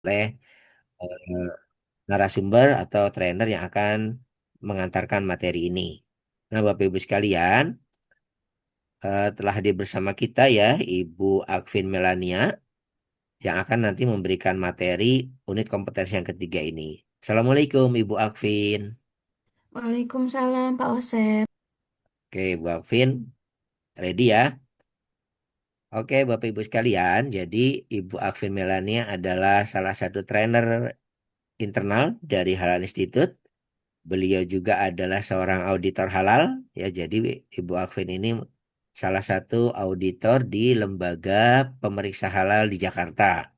oleh eh, narasumber atau trainer yang akan mengantarkan materi ini. Nah, Bapak Ibu sekalian, telah hadir bersama kita ya Ibu Akvin Melania yang akan nanti memberikan materi unit kompetensi yang ketiga ini. Assalamualaikum Ibu Akvin. Waalaikumsalam Pak Osep. Oke, Bu Akvin, ready ya? Oke, Bapak Ibu sekalian, jadi Ibu Akvin Melania adalah salah satu trainer internal dari Halal Institute. Beliau juga adalah seorang auditor halal, ya. Jadi Ibu Akvin ini salah satu auditor di lembaga pemeriksa halal di Jakarta.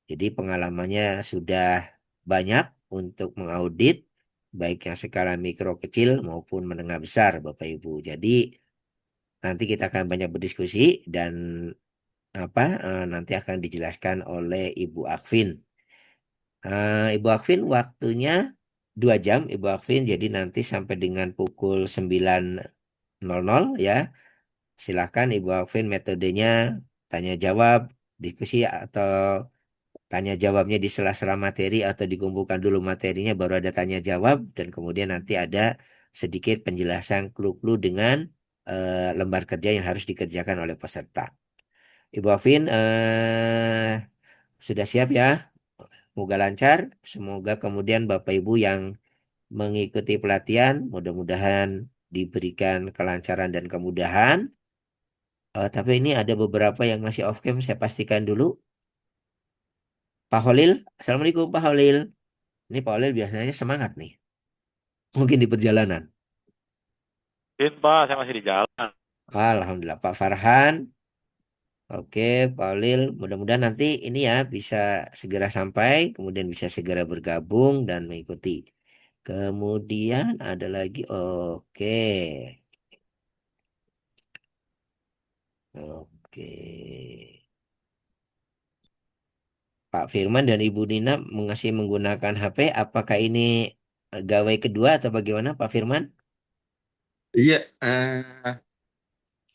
Jadi pengalamannya sudah banyak untuk mengaudit, baik yang skala mikro kecil maupun menengah besar, Bapak Ibu. Jadi nanti kita akan banyak berdiskusi dan nanti akan dijelaskan oleh Ibu Akvin. Ibu Akvin waktunya 2 jam, Ibu Akvin. Jadi nanti sampai dengan pukul 9.00 ya. Silahkan Ibu Akvin metodenya tanya jawab, diskusi atau tanya jawabnya di sela-sela materi atau dikumpulkan dulu materinya baru ada tanya jawab dan kemudian nanti ada sedikit penjelasan clue-clue dengan lembar kerja yang harus dikerjakan oleh peserta. Ibu Afin sudah siap ya? Semoga lancar. Semoga kemudian Bapak Ibu yang mengikuti pelatihan mudah-mudahan diberikan kelancaran dan kemudahan. Tapi ini ada beberapa yang masih off cam. Saya pastikan dulu. Pak Holil, Assalamualaikum Pak Holil. Ini Pak Holil biasanya semangat nih. Mungkin di perjalanan. Mungkin Pak, saya masih di jalan. Alhamdulillah Pak Farhan. Oke, Pak Holil. Mudah-mudahan nanti ini ya bisa segera sampai, kemudian bisa segera bergabung dan mengikuti. Kemudian ada lagi, oke, oke. Pak Firman dan Ibu Nina masih menggunakan HP. Apakah ini gawai kedua atau bagaimana, Pak Firman? Iya,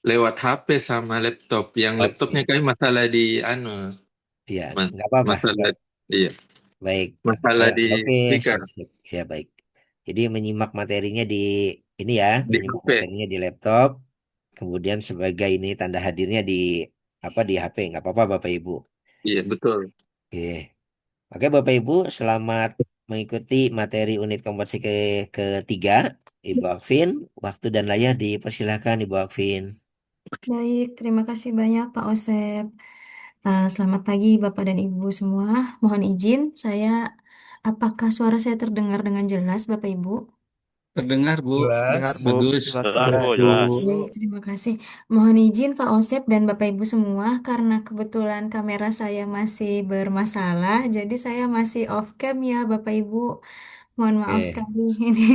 lewat HP sama laptop. Yang laptopnya Oke, kayak masalah di anu, ya, mas, nggak apa-apa. masalah iya, Baik, masalah di oke, speaker siap-siap. Ya, baik. Jadi menyimak materinya di ini ya, di menyimak HP. materinya di laptop. Kemudian sebagai ini tanda hadirnya di di HP, nggak apa-apa Bapak Ibu. Iya betul. Oke, oke Bapak Ibu, selamat mengikuti materi unit kompetensi ketiga, Ibu Akvin. Waktu dan layar dipersilakan Ibu Akvin. Baik, terima kasih banyak Pak Osep. Selamat pagi Bapak dan Ibu semua. Mohon izin, apakah suara saya terdengar dengan jelas Bapak Ibu? Terdengar, Bu. Dengar, Bu. Bagus. Jelas Jelas banget. Bu, Jelas jelas. Bu. Baik, terima kasih. Mohon izin Pak Osep dan Bapak Ibu semua, karena kebetulan kamera saya masih bermasalah, jadi saya masih off cam ya Bapak Ibu. Mohon maaf Oke, sekali ini.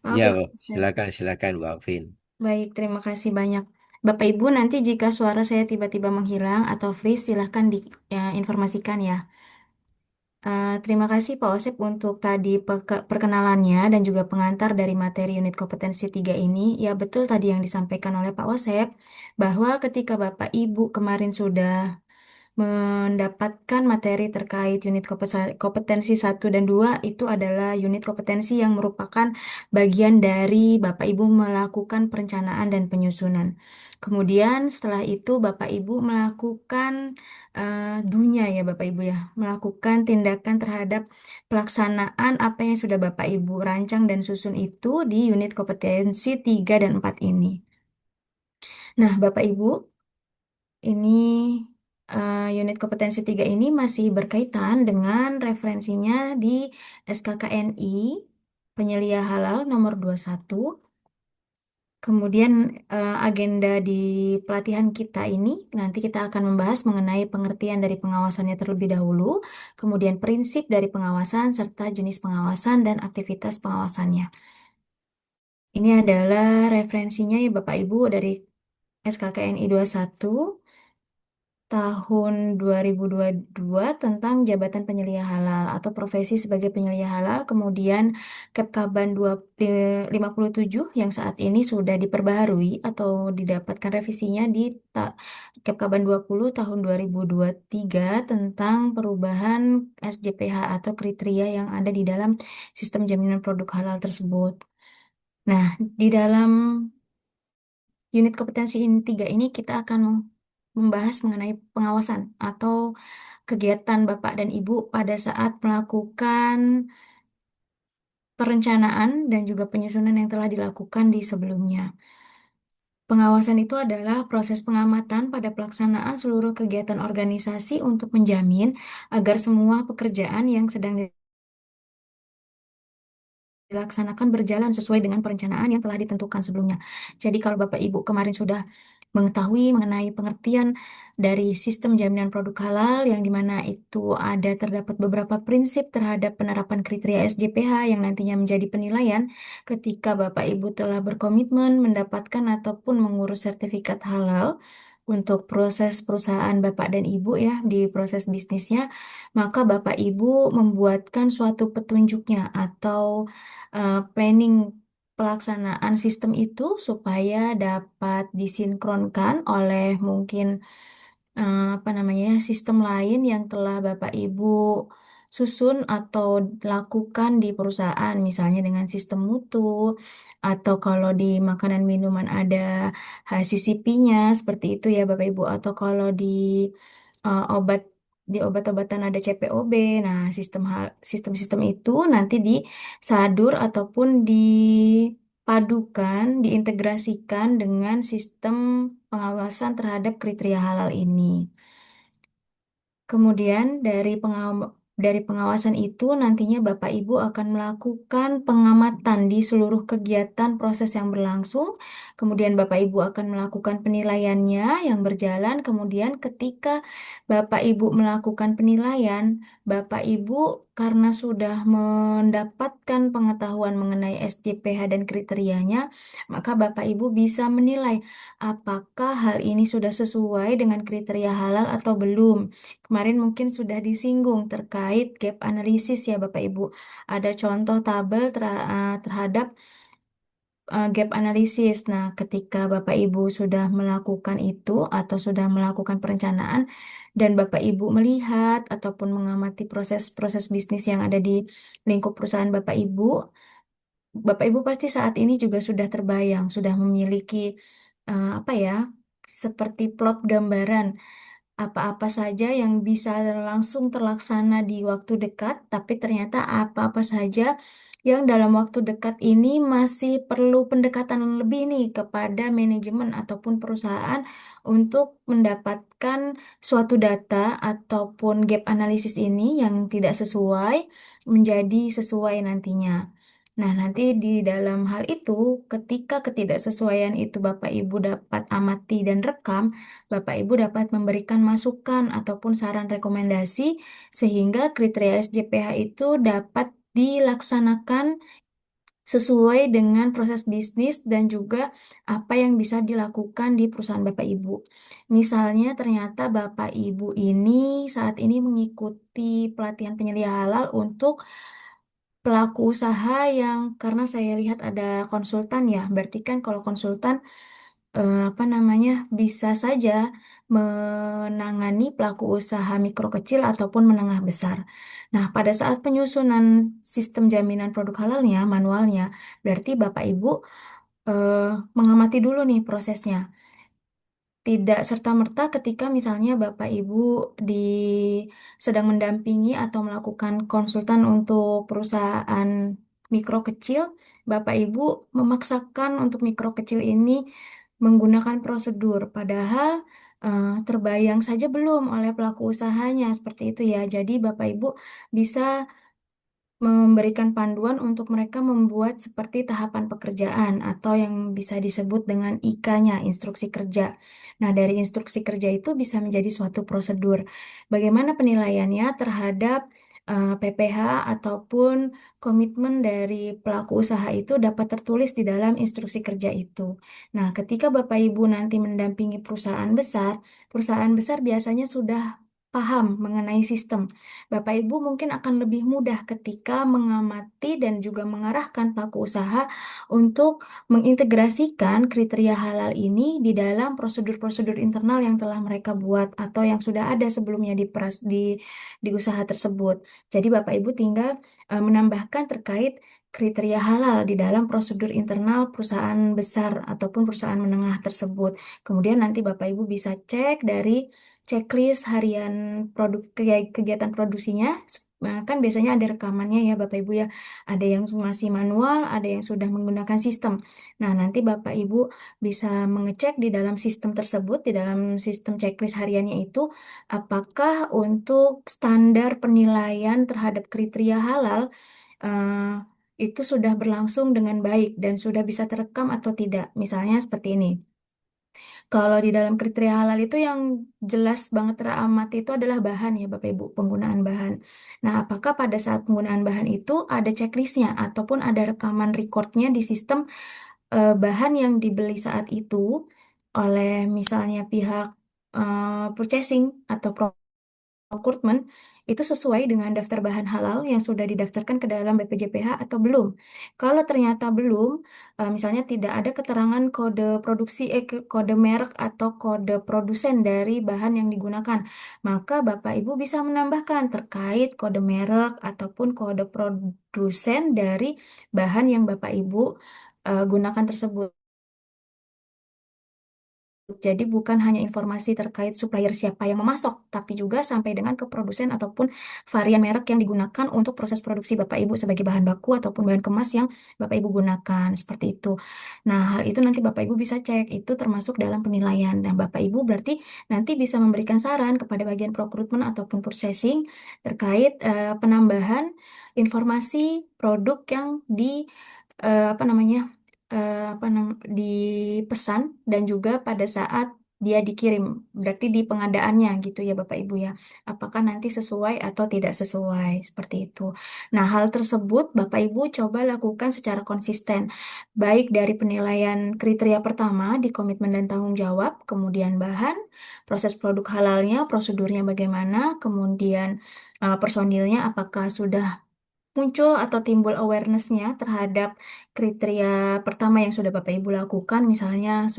Maaf ya ya Bu, Pak Osep. silakan silakan Bu Akvin. Baik, terima kasih banyak. Bapak Ibu, nanti jika suara saya tiba-tiba menghilang atau freeze, silahkan diinformasikan ya. Terima kasih Pak Osip untuk tadi perkenalannya dan juga pengantar dari materi unit kompetensi 3 ini. Ya betul tadi yang disampaikan oleh Pak Osep, bahwa ketika Bapak Ibu kemarin sudah mendapatkan materi terkait unit kompetensi 1 dan 2 itu adalah unit kompetensi yang merupakan bagian dari Bapak Ibu melakukan perencanaan dan penyusunan. Kemudian setelah itu Bapak Ibu melakukan dunia ya Bapak Ibu ya, melakukan tindakan terhadap pelaksanaan apa yang sudah Bapak Ibu rancang dan susun itu di unit kompetensi 3 dan 4 ini. Nah, Bapak Ibu, ini unit kompetensi 3 ini masih berkaitan dengan referensinya di SKKNI Penyelia Halal nomor 21. Kemudian agenda di pelatihan kita ini nanti kita akan membahas mengenai pengertian dari pengawasannya terlebih dahulu, kemudian prinsip dari pengawasan serta jenis pengawasan dan aktivitas pengawasannya. Ini adalah referensinya ya Bapak Ibu dari SKKNI 21. tahun 2022 tentang jabatan penyelia halal atau profesi sebagai penyelia halal, kemudian Kepkaban 57 yang saat ini sudah diperbaharui atau didapatkan revisinya di Kepkaban 20 tahun 2023 tentang perubahan SJPH atau kriteria yang ada di dalam sistem jaminan produk halal tersebut. Nah, di dalam unit kompetensi ini tiga ini kita akan membahas mengenai pengawasan atau kegiatan Bapak dan Ibu pada saat melakukan perencanaan dan juga penyusunan yang telah dilakukan di sebelumnya. Pengawasan itu adalah proses pengamatan pada pelaksanaan seluruh kegiatan organisasi untuk menjamin agar semua pekerjaan yang sedang dilaksanakan berjalan sesuai dengan perencanaan yang telah ditentukan sebelumnya. Jadi kalau Bapak Ibu kemarin sudah mengetahui mengenai pengertian dari sistem jaminan produk halal yang dimana itu ada terdapat beberapa prinsip terhadap penerapan kriteria SJPH yang nantinya menjadi penilaian ketika Bapak Ibu telah berkomitmen mendapatkan ataupun mengurus sertifikat halal untuk proses perusahaan Bapak dan Ibu ya di proses bisnisnya, maka Bapak Ibu membuatkan suatu petunjuknya atau planning pelaksanaan sistem itu supaya dapat disinkronkan oleh mungkin apa namanya sistem lain yang telah Bapak Ibu susun atau lakukan di perusahaan, misalnya dengan sistem mutu, atau kalau di makanan minuman ada HACCP-nya, seperti itu ya Bapak Ibu, atau kalau di obat di obat-obatan ada CPOB. Nah, sistem-sistem itu nanti disadur ataupun dipadukan, diintegrasikan dengan sistem pengawasan terhadap kriteria halal ini. Kemudian dari pengawasan itu nantinya Bapak Ibu akan melakukan pengamatan di seluruh kegiatan proses yang berlangsung. Kemudian Bapak Ibu akan melakukan penilaiannya yang berjalan. Kemudian ketika Bapak Ibu melakukan penilaian, Bapak Ibu karena sudah mendapatkan pengetahuan mengenai SJPH dan kriterianya, maka Bapak Ibu bisa menilai apakah hal ini sudah sesuai dengan kriteria halal atau belum. Kemarin mungkin sudah disinggung terkait gap analisis ya Bapak Ibu. Ada contoh tabel terhadap gap analisis. Nah, ketika Bapak Ibu sudah melakukan itu atau sudah melakukan perencanaan dan Bapak Ibu melihat ataupun mengamati proses-proses bisnis yang ada di lingkup perusahaan Bapak Ibu pasti saat ini juga sudah terbayang, sudah memiliki apa ya, seperti plot gambaran apa-apa saja yang bisa langsung terlaksana di waktu dekat, tapi ternyata apa-apa saja yang dalam waktu dekat ini masih perlu pendekatan lebih nih kepada manajemen ataupun perusahaan untuk mendapatkan suatu data ataupun gap analisis ini yang tidak sesuai menjadi sesuai nantinya. Nah, nanti di dalam hal itu, ketika ketidaksesuaian itu Bapak Ibu dapat amati dan rekam, Bapak Ibu dapat memberikan masukan ataupun saran rekomendasi sehingga kriteria SJPH itu dapat dilaksanakan sesuai dengan proses bisnis dan juga apa yang bisa dilakukan di perusahaan Bapak Ibu. Misalnya ternyata Bapak Ibu ini saat ini mengikuti pelatihan penyelia halal untuk pelaku usaha yang karena saya lihat ada konsultan ya, berarti kan kalau konsultan apa namanya bisa saja menangani pelaku usaha mikro kecil ataupun menengah besar. Nah, pada saat penyusunan sistem jaminan produk halalnya, manualnya, berarti Bapak Ibu eh, mengamati dulu nih prosesnya. Tidak serta-merta ketika misalnya Bapak Ibu di sedang mendampingi atau melakukan konsultan untuk perusahaan mikro kecil, Bapak Ibu memaksakan untuk mikro kecil ini menggunakan prosedur, padahal terbayang saja belum oleh pelaku usahanya seperti itu ya. Jadi Bapak Ibu bisa memberikan panduan untuk mereka membuat seperti tahapan pekerjaan atau yang bisa disebut dengan IK-nya, instruksi kerja. Nah, dari instruksi kerja itu bisa menjadi suatu prosedur. Bagaimana penilaiannya terhadap PPH ataupun komitmen dari pelaku usaha itu dapat tertulis di dalam instruksi kerja itu. Nah, ketika Bapak Ibu nanti mendampingi perusahaan besar biasanya sudah paham mengenai sistem. Bapak Ibu mungkin akan lebih mudah ketika mengamati dan juga mengarahkan pelaku usaha untuk mengintegrasikan kriteria halal ini di dalam prosedur-prosedur internal yang telah mereka buat atau yang sudah ada sebelumnya di usaha tersebut. Jadi Bapak Ibu tinggal menambahkan terkait kriteria halal di dalam prosedur internal perusahaan besar ataupun perusahaan menengah tersebut. Kemudian nanti Bapak Ibu bisa cek dari checklist harian kegiatan produksinya. Kan biasanya ada rekamannya ya Bapak Ibu ya. Ada yang masih manual, ada yang sudah menggunakan sistem. Nah, nanti Bapak Ibu bisa mengecek di dalam sistem tersebut, di dalam sistem checklist hariannya itu, apakah untuk standar penilaian terhadap kriteria halal itu sudah berlangsung dengan baik dan sudah bisa terekam atau tidak. Misalnya seperti ini. Kalau di dalam kriteria halal itu yang jelas banget teramat itu adalah bahan ya Bapak Ibu, penggunaan bahan. Nah, apakah pada saat penggunaan bahan itu ada checklistnya ataupun ada rekaman recordnya di sistem bahan yang dibeli saat itu oleh misalnya pihak purchasing atau procurement itu sesuai dengan daftar bahan halal yang sudah didaftarkan ke dalam BPJPH atau belum. Kalau ternyata belum, misalnya tidak ada keterangan kode produksi, kode merek atau kode produsen dari bahan yang digunakan, maka Bapak Ibu bisa menambahkan terkait kode merek ataupun kode produsen dari bahan yang Bapak Ibu gunakan tersebut. Jadi bukan hanya informasi terkait supplier siapa yang memasok, tapi juga sampai dengan ke produsen ataupun varian merek yang digunakan untuk proses produksi Bapak Ibu sebagai bahan baku ataupun bahan kemas yang Bapak Ibu gunakan, seperti itu. Nah, hal itu nanti Bapak Ibu bisa cek, itu termasuk dalam penilaian. Dan Bapak Ibu berarti nanti bisa memberikan saran kepada bagian procurement ataupun purchasing terkait penambahan informasi produk yang apa namanya dipesan dan juga pada saat dia dikirim, berarti di pengadaannya gitu ya Bapak Ibu ya. Apakah nanti sesuai atau tidak sesuai seperti itu. Nah, hal tersebut Bapak Ibu coba lakukan secara konsisten, baik dari penilaian kriteria pertama di komitmen dan tanggung jawab, kemudian bahan, proses produk halalnya, prosedurnya bagaimana, kemudian personilnya apakah sudah muncul atau timbul awareness-nya terhadap kriteria pertama yang sudah Bapak Ibu lakukan, misalnya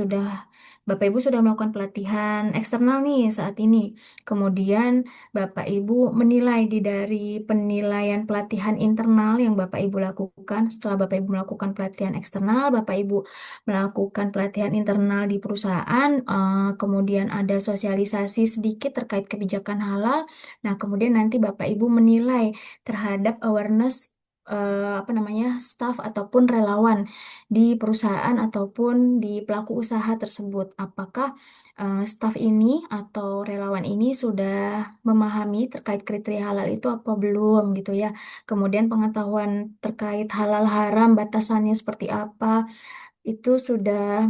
Bapak Ibu sudah melakukan pelatihan eksternal nih saat ini. Kemudian Bapak Ibu menilai dari penilaian pelatihan internal yang Bapak Ibu lakukan. Setelah Bapak Ibu melakukan pelatihan eksternal, Bapak Ibu melakukan pelatihan internal di perusahaan, kemudian ada sosialisasi sedikit terkait kebijakan halal. Nah, kemudian nanti Bapak Ibu menilai terhadap awareness apa namanya staff ataupun relawan di perusahaan ataupun di pelaku usaha tersebut. Apakah staff ini atau relawan ini sudah memahami terkait kriteria halal itu apa belum gitu ya. Kemudian pengetahuan terkait halal haram batasannya seperti apa itu sudah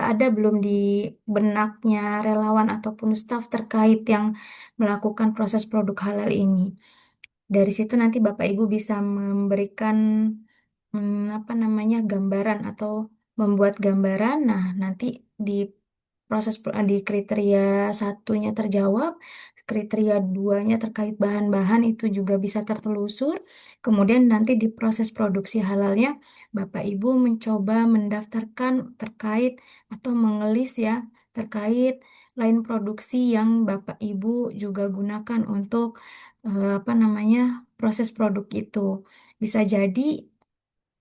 ada belum di benaknya relawan ataupun staf terkait yang melakukan proses produk halal ini. Dari situ nanti Bapak Ibu bisa memberikan apa namanya gambaran atau membuat gambaran. Nah, nanti di di kriteria satunya terjawab, kriteria duanya terkait bahan-bahan itu juga bisa tertelusur. Kemudian nanti di proses produksi halalnya, Bapak Ibu mencoba mendaftarkan terkait atau mengelis ya terkait lain produksi yang Bapak Ibu juga gunakan untuk apa namanya proses produk itu. Bisa jadi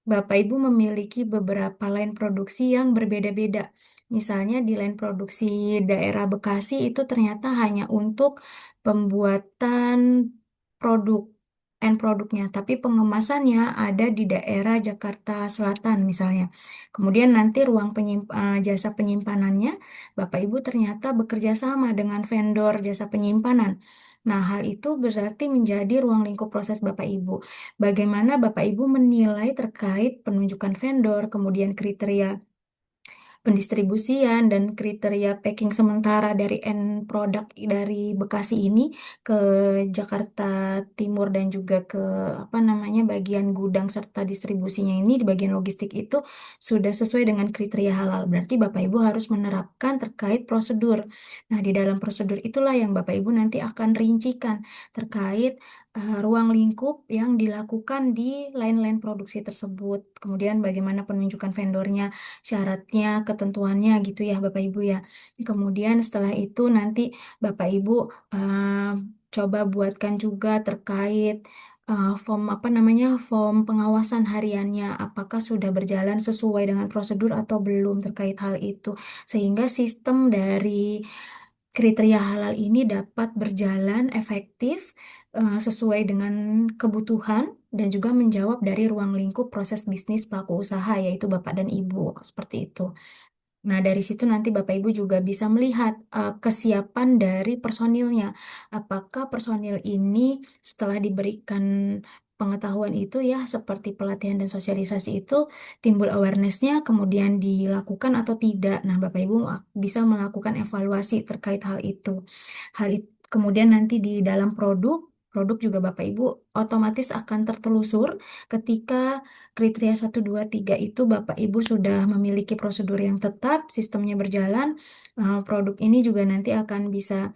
Bapak Ibu memiliki beberapa line produksi yang berbeda-beda. Misalnya di line produksi daerah Bekasi itu ternyata hanya untuk pembuatan produk end produknya, tapi pengemasannya ada di daerah Jakarta Selatan misalnya. Kemudian nanti ruang jasa penyimpanannya, Bapak Ibu ternyata bekerja sama dengan vendor jasa penyimpanan. Nah, hal itu berarti menjadi ruang lingkup proses Bapak Ibu. Bagaimana Bapak Ibu menilai terkait penunjukan vendor, kemudian kriteria pendistribusian dan kriteria packing sementara dari end produk dari Bekasi ini ke Jakarta Timur dan juga ke apa namanya bagian gudang serta distribusinya ini di bagian logistik itu sudah sesuai dengan kriteria halal. Berarti Bapak Ibu harus menerapkan terkait prosedur. Nah, di dalam prosedur itulah yang Bapak Ibu nanti akan rincikan terkait ruang lingkup yang dilakukan di line-line produksi tersebut. Kemudian bagaimana penunjukan vendornya, syaratnya, ketentuannya gitu ya Bapak Ibu ya. Kemudian setelah itu nanti Bapak Ibu coba buatkan juga terkait form apa namanya form pengawasan hariannya apakah sudah berjalan sesuai dengan prosedur atau belum terkait hal itu sehingga sistem dari kriteria halal ini dapat berjalan efektif sesuai dengan kebutuhan dan juga menjawab dari ruang lingkup proses bisnis pelaku usaha yaitu Bapak dan Ibu seperti itu. Nah, dari situ nanti Bapak Ibu juga bisa melihat kesiapan dari personilnya. Apakah personil ini setelah diberikan pengetahuan itu ya, seperti pelatihan dan sosialisasi itu, timbul awareness-nya, kemudian dilakukan atau tidak. Nah, Bapak Ibu bisa melakukan evaluasi terkait hal itu. Kemudian nanti di dalam produk juga Bapak Ibu otomatis akan tertelusur ketika kriteria 1, 2, 3 itu Bapak Ibu sudah memiliki prosedur yang tetap, sistemnya berjalan, produk ini juga nanti akan bisa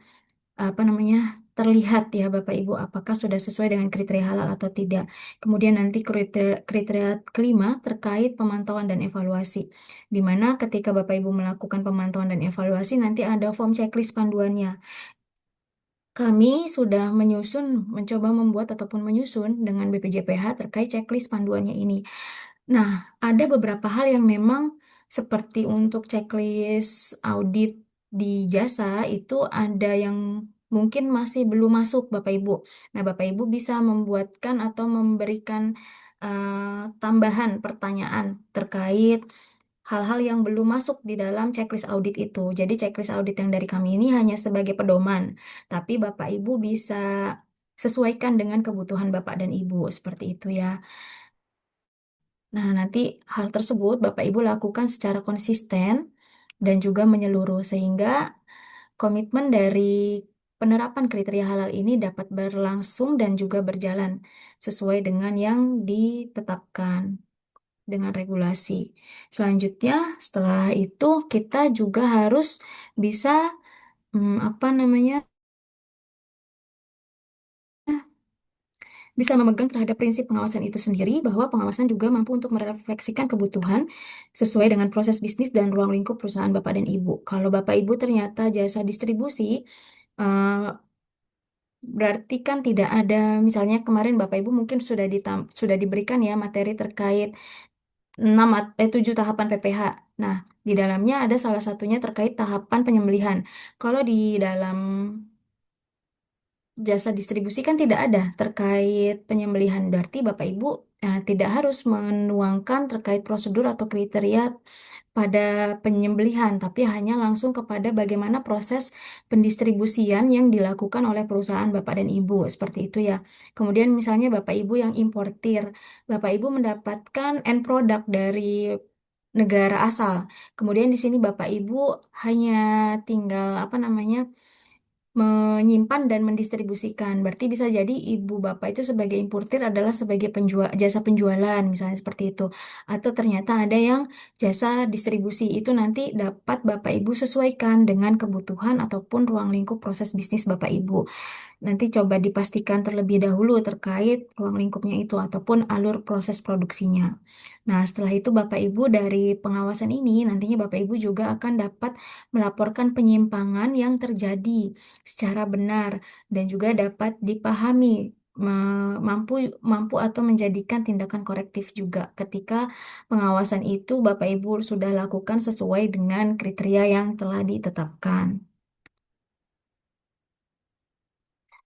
apa namanya terlihat ya Bapak Ibu apakah sudah sesuai dengan kriteria halal atau tidak. Kemudian nanti kriteria kelima terkait pemantauan dan evaluasi. Di mana ketika Bapak Ibu melakukan pemantauan dan evaluasi nanti ada form checklist panduannya. Kami sudah mencoba membuat ataupun menyusun dengan BPJPH terkait checklist panduannya ini. Nah, ada beberapa hal yang memang seperti untuk checklist audit di jasa itu ada yang mungkin masih belum masuk Bapak Ibu. Nah, Bapak Ibu bisa membuatkan atau memberikan tambahan pertanyaan terkait hal-hal yang belum masuk di dalam checklist audit itu. Jadi checklist audit yang dari kami ini hanya sebagai pedoman, tapi Bapak Ibu bisa sesuaikan dengan kebutuhan Bapak dan Ibu seperti itu ya. Nah, nanti hal tersebut Bapak Ibu lakukan secara konsisten dan juga menyeluruh sehingga komitmen dari penerapan kriteria halal ini dapat berlangsung dan juga berjalan sesuai dengan yang ditetapkan dengan regulasi. Selanjutnya, setelah itu kita juga harus bisa apa namanya? Bisa memegang terhadap prinsip pengawasan itu sendiri bahwa pengawasan juga mampu untuk merefleksikan kebutuhan sesuai dengan proses bisnis dan ruang lingkup perusahaan Bapak dan Ibu. Kalau Bapak Ibu ternyata jasa distribusi eh, berarti kan tidak ada misalnya kemarin Bapak Ibu mungkin sudah diberikan ya materi terkait 7 tahapan PPH. Nah, di dalamnya ada salah satunya terkait tahapan penyembelihan. Kalau di dalam jasa distribusi kan tidak ada terkait penyembelihan. Berarti Bapak Ibu tidak harus menuangkan terkait prosedur atau kriteria pada penyembelihan, tapi hanya langsung kepada bagaimana proses pendistribusian yang dilakukan oleh perusahaan Bapak dan Ibu. Seperti itu ya. Kemudian misalnya Bapak Ibu yang importir, Bapak Ibu mendapatkan end product dari negara asal. Kemudian di sini Bapak Ibu hanya tinggal apa namanya menyimpan dan mendistribusikan. Berarti bisa jadi ibu bapak itu sebagai importir adalah sebagai jasa penjualan, misalnya seperti itu. Atau ternyata ada yang jasa distribusi itu nanti dapat bapak ibu sesuaikan dengan kebutuhan ataupun ruang lingkup proses bisnis bapak ibu. Nanti coba dipastikan terlebih dahulu terkait ruang lingkupnya itu ataupun alur proses produksinya. Nah, setelah itu Bapak Ibu dari pengawasan ini nantinya Bapak Ibu juga akan dapat melaporkan penyimpangan yang terjadi secara benar dan juga dapat dipahami mampu mampu atau menjadikan tindakan korektif juga ketika pengawasan itu Bapak Ibu sudah lakukan sesuai dengan kriteria yang telah ditetapkan.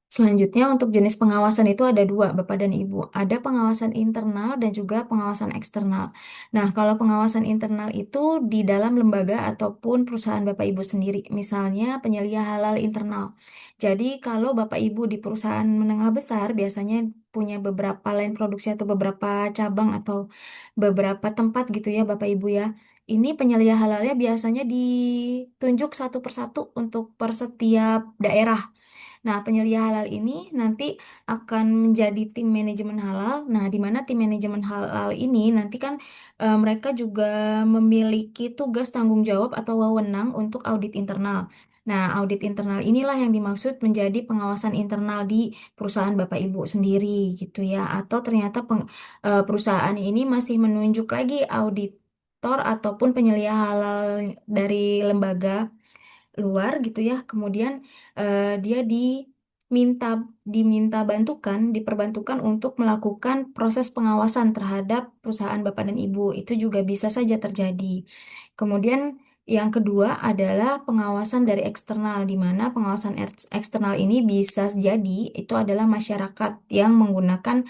Selanjutnya, untuk jenis pengawasan itu ada dua, Bapak dan Ibu. Ada pengawasan internal dan juga pengawasan eksternal. Nah, kalau pengawasan internal itu di dalam lembaga ataupun perusahaan Bapak Ibu sendiri. Misalnya penyelia halal internal. Jadi, kalau Bapak Ibu di perusahaan menengah besar biasanya punya beberapa line produksi atau beberapa cabang atau beberapa tempat gitu ya Bapak Ibu ya. ini penyelia halalnya biasanya ditunjuk satu persatu untuk per setiap daerah. Nah, penyelia halal ini nanti akan menjadi tim manajemen halal. Nah, di mana tim manajemen halal ini nanti kan mereka juga memiliki tugas tanggung jawab atau wewenang untuk audit internal. Nah, audit internal inilah yang dimaksud menjadi pengawasan internal di perusahaan Bapak Ibu sendiri gitu ya. Atau ternyata perusahaan ini masih menunjuk lagi auditor ataupun penyelia halal dari lembaga luar gitu ya. Kemudian dia diminta bantukan, diperbantukan untuk melakukan proses pengawasan terhadap perusahaan Bapak dan Ibu. Itu juga bisa saja terjadi. Kemudian yang kedua adalah pengawasan dari eksternal, di mana pengawasan eksternal ini bisa jadi itu adalah masyarakat yang menggunakan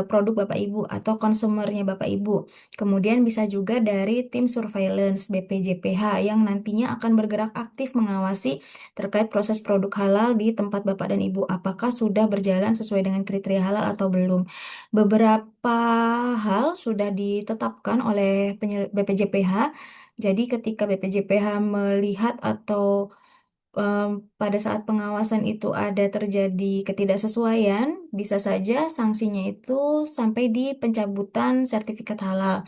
produk Bapak Ibu atau konsumernya Bapak Ibu. Kemudian bisa juga dari tim surveillance BPJPH yang nantinya akan bergerak aktif mengawasi terkait proses produk halal di tempat Bapak dan Ibu. Apakah sudah berjalan sesuai dengan kriteria halal atau belum? Beberapa hal sudah ditetapkan oleh BPJPH. Jadi ketika BPJPH melihat atau pada saat pengawasan itu ada terjadi ketidaksesuaian, bisa saja sanksinya itu sampai di pencabutan sertifikat halal.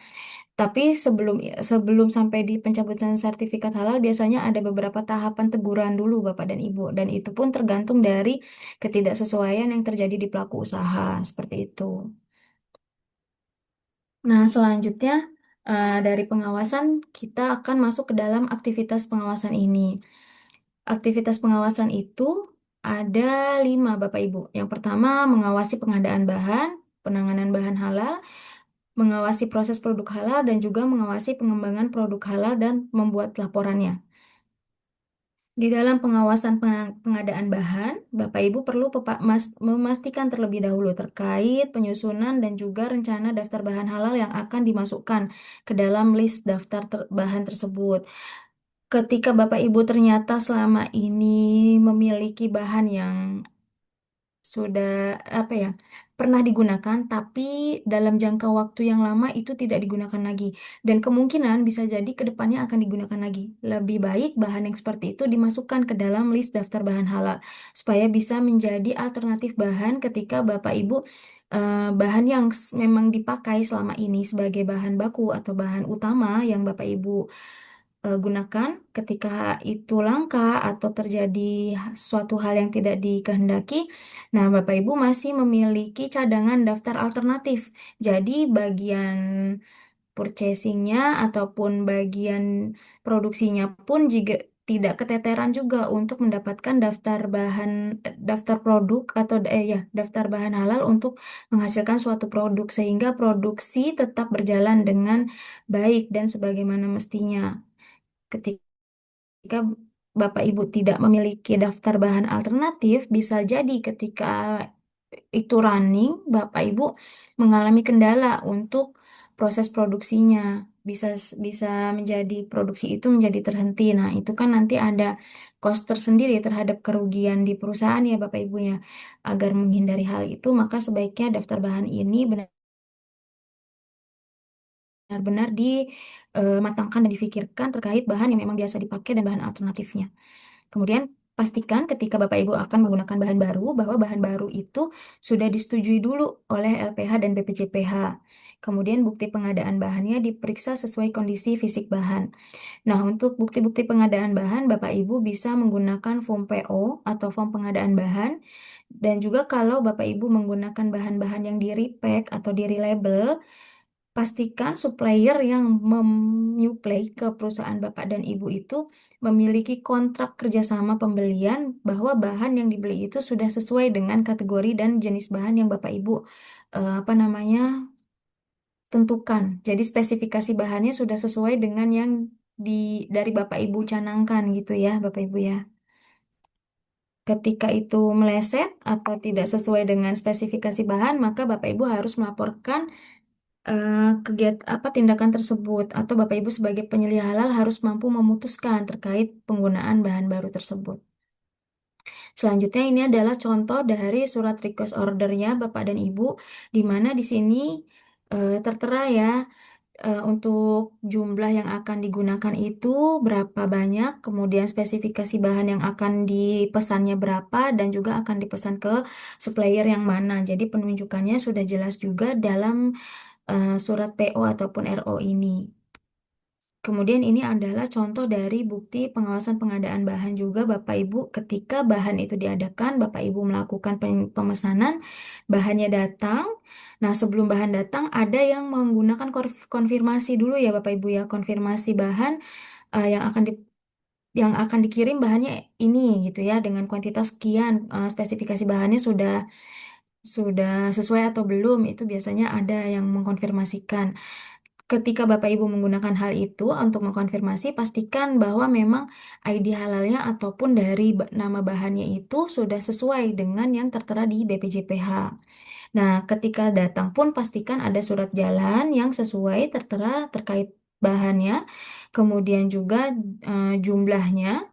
Tapi sebelum sebelum sampai di pencabutan sertifikat halal, biasanya ada beberapa tahapan teguran dulu Bapak dan Ibu, dan itu pun tergantung dari ketidaksesuaian yang terjadi di pelaku usaha, seperti itu. Nah, selanjutnya dari pengawasan kita akan masuk ke dalam aktivitas pengawasan ini. Aktivitas pengawasan itu ada 5, Bapak Ibu. Yang pertama, mengawasi pengadaan bahan, penanganan bahan halal, mengawasi proses produk halal, dan juga mengawasi pengembangan produk halal dan membuat laporannya. Di dalam pengawasan pengadaan bahan, Bapak Ibu perlu memastikan terlebih dahulu terkait penyusunan dan juga rencana daftar bahan halal yang akan dimasukkan ke dalam list daftar bahan tersebut. Ketika Bapak Ibu ternyata selama ini memiliki bahan yang sudah apa ya pernah digunakan, tapi dalam jangka waktu yang lama itu tidak digunakan lagi, dan kemungkinan bisa jadi ke depannya akan digunakan lagi. Lebih baik bahan yang seperti itu dimasukkan ke dalam list daftar bahan halal supaya bisa menjadi alternatif bahan ketika Bapak Ibu bahan yang memang dipakai selama ini sebagai bahan baku atau bahan utama yang Bapak Ibu gunakan ketika itu langka atau terjadi suatu hal yang tidak dikehendaki. Nah, Bapak Ibu masih memiliki cadangan daftar alternatif. Jadi, bagian purchasingnya ataupun bagian produksinya pun jika tidak keteteran juga untuk mendapatkan daftar bahan, daftar produk atau ya daftar bahan halal untuk menghasilkan suatu produk sehingga produksi tetap berjalan dengan baik dan sebagaimana mestinya. Ketika Bapak Ibu tidak memiliki daftar bahan alternatif, bisa jadi ketika itu running, Bapak Ibu mengalami kendala untuk proses produksinya. Bisa bisa menjadi produksi itu menjadi terhenti. Nah, itu kan nanti ada cost tersendiri terhadap kerugian di perusahaan ya Bapak Ibu ya. Agar menghindari hal itu, maka sebaiknya daftar bahan ini benar-benar dimatangkan dan difikirkan terkait bahan yang memang biasa dipakai dan bahan alternatifnya. Kemudian pastikan ketika Bapak Ibu akan menggunakan bahan baru bahwa bahan baru itu sudah disetujui dulu oleh LPH dan BPJPH. Kemudian bukti pengadaan bahannya diperiksa sesuai kondisi fisik bahan. Nah, untuk bukti-bukti pengadaan bahan, Bapak Ibu bisa menggunakan form PO atau form pengadaan bahan. Dan juga kalau Bapak Ibu menggunakan bahan-bahan yang di-repack atau di-relabel, pastikan supplier yang menyuplai ke perusahaan Bapak dan Ibu itu memiliki kontrak kerjasama pembelian bahwa bahan yang dibeli itu sudah sesuai dengan kategori dan jenis bahan yang Bapak Ibu apa namanya tentukan. Jadi spesifikasi bahannya sudah sesuai dengan yang dari Bapak Ibu canangkan gitu ya, Bapak Ibu ya. Ketika itu meleset atau tidak sesuai dengan spesifikasi bahan, maka Bapak Ibu harus melaporkan kegiatan apa tindakan tersebut atau Bapak Ibu sebagai penyelia halal harus mampu memutuskan terkait penggunaan bahan baru tersebut. Selanjutnya ini adalah contoh dari surat request ordernya Bapak dan Ibu, di mana di sini tertera ya untuk jumlah yang akan digunakan itu berapa banyak, kemudian spesifikasi bahan yang akan dipesannya berapa, dan juga akan dipesan ke supplier yang mana. Jadi penunjukannya sudah jelas juga dalam surat PO ataupun RO ini. Kemudian ini adalah contoh dari bukti pengawasan pengadaan bahan juga Bapak Ibu ketika bahan itu diadakan, Bapak Ibu melakukan pemesanan, bahannya datang. Nah, sebelum bahan datang ada yang menggunakan konfirmasi dulu ya Bapak Ibu ya, konfirmasi bahan yang akan yang akan dikirim bahannya ini gitu ya dengan kuantitas sekian, spesifikasi bahannya sudah sesuai atau belum, itu biasanya ada yang mengkonfirmasikan. Ketika Bapak Ibu menggunakan hal itu untuk mengkonfirmasi, pastikan bahwa memang ID halalnya ataupun dari nama bahannya itu sudah sesuai dengan yang tertera di BPJPH. Nah, ketika datang pun pastikan ada surat jalan yang sesuai tertera terkait bahannya, kemudian juga jumlahnya.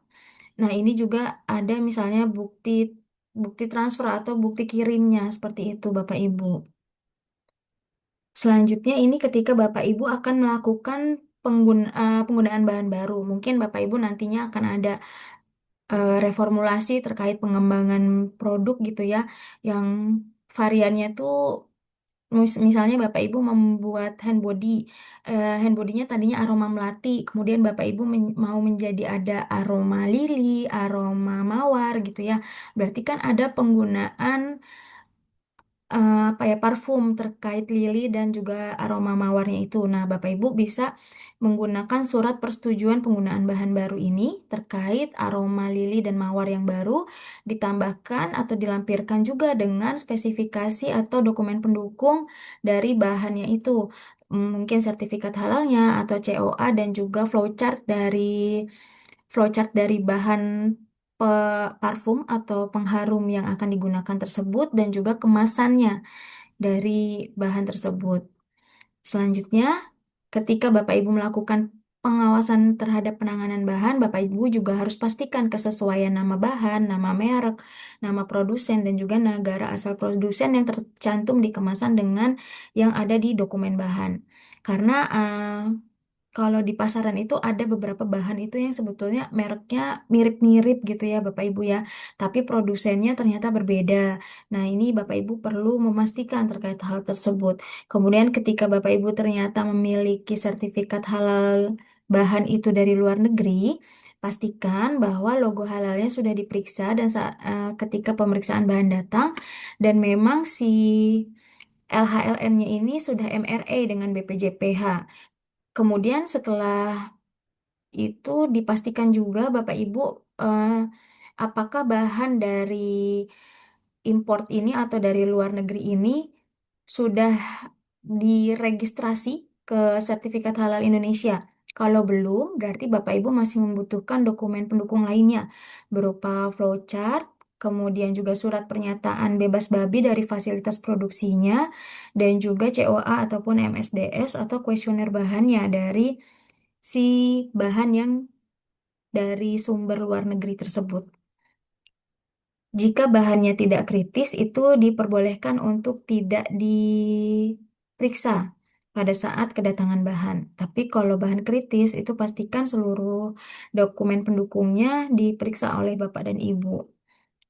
Nah, ini juga ada misalnya bukti bukti transfer atau bukti kirimnya seperti itu Bapak Ibu. Selanjutnya ini ketika Bapak Ibu akan melakukan penggunaan bahan baru. Mungkin Bapak Ibu nantinya akan ada reformulasi terkait pengembangan produk gitu ya, yang variannya tuh misalnya Bapak Ibu membuat hand body, hand bodinya tadinya aroma melati, kemudian Bapak Ibu mau menjadi ada aroma lili, aroma mawar gitu ya. Berarti kan ada penggunaan apa ya parfum terkait lili dan juga aroma mawarnya itu. Nah, Bapak Ibu bisa menggunakan surat persetujuan penggunaan bahan baru ini terkait aroma lili dan mawar yang baru ditambahkan atau dilampirkan juga dengan spesifikasi atau dokumen pendukung dari bahannya itu. Mungkin sertifikat halalnya atau COA dan juga flowchart dari bahan parfum atau pengharum yang akan digunakan tersebut dan juga kemasannya dari bahan tersebut. Selanjutnya, ketika Bapak Ibu melakukan pengawasan terhadap penanganan bahan, Bapak Ibu juga harus pastikan kesesuaian nama bahan, nama merek, nama produsen, dan juga negara asal produsen yang tercantum di kemasan dengan yang ada di dokumen bahan. Karena kalau di pasaran itu ada beberapa bahan itu yang sebetulnya mereknya mirip-mirip gitu ya Bapak Ibu ya, tapi produsennya ternyata berbeda. Nah, ini Bapak Ibu perlu memastikan terkait hal tersebut. Kemudian ketika Bapak Ibu ternyata memiliki sertifikat halal bahan itu dari luar negeri, pastikan bahwa logo halalnya sudah diperiksa dan ketika pemeriksaan bahan datang dan memang si LHLN-nya ini sudah MRE dengan BPJPH. Kemudian setelah itu dipastikan juga Bapak Ibu eh, apakah bahan dari import ini atau dari luar negeri ini sudah diregistrasi ke Sertifikat Halal Indonesia. Kalau belum, berarti Bapak Ibu masih membutuhkan dokumen pendukung lainnya berupa flowchart, kemudian juga surat pernyataan bebas babi dari fasilitas produksinya, dan juga COA ataupun MSDS atau kuesioner bahannya dari si bahan yang dari sumber luar negeri tersebut. Jika bahannya tidak kritis, itu diperbolehkan untuk tidak diperiksa pada saat kedatangan bahan. Tapi kalau bahan kritis, itu pastikan seluruh dokumen pendukungnya diperiksa oleh Bapak dan Ibu.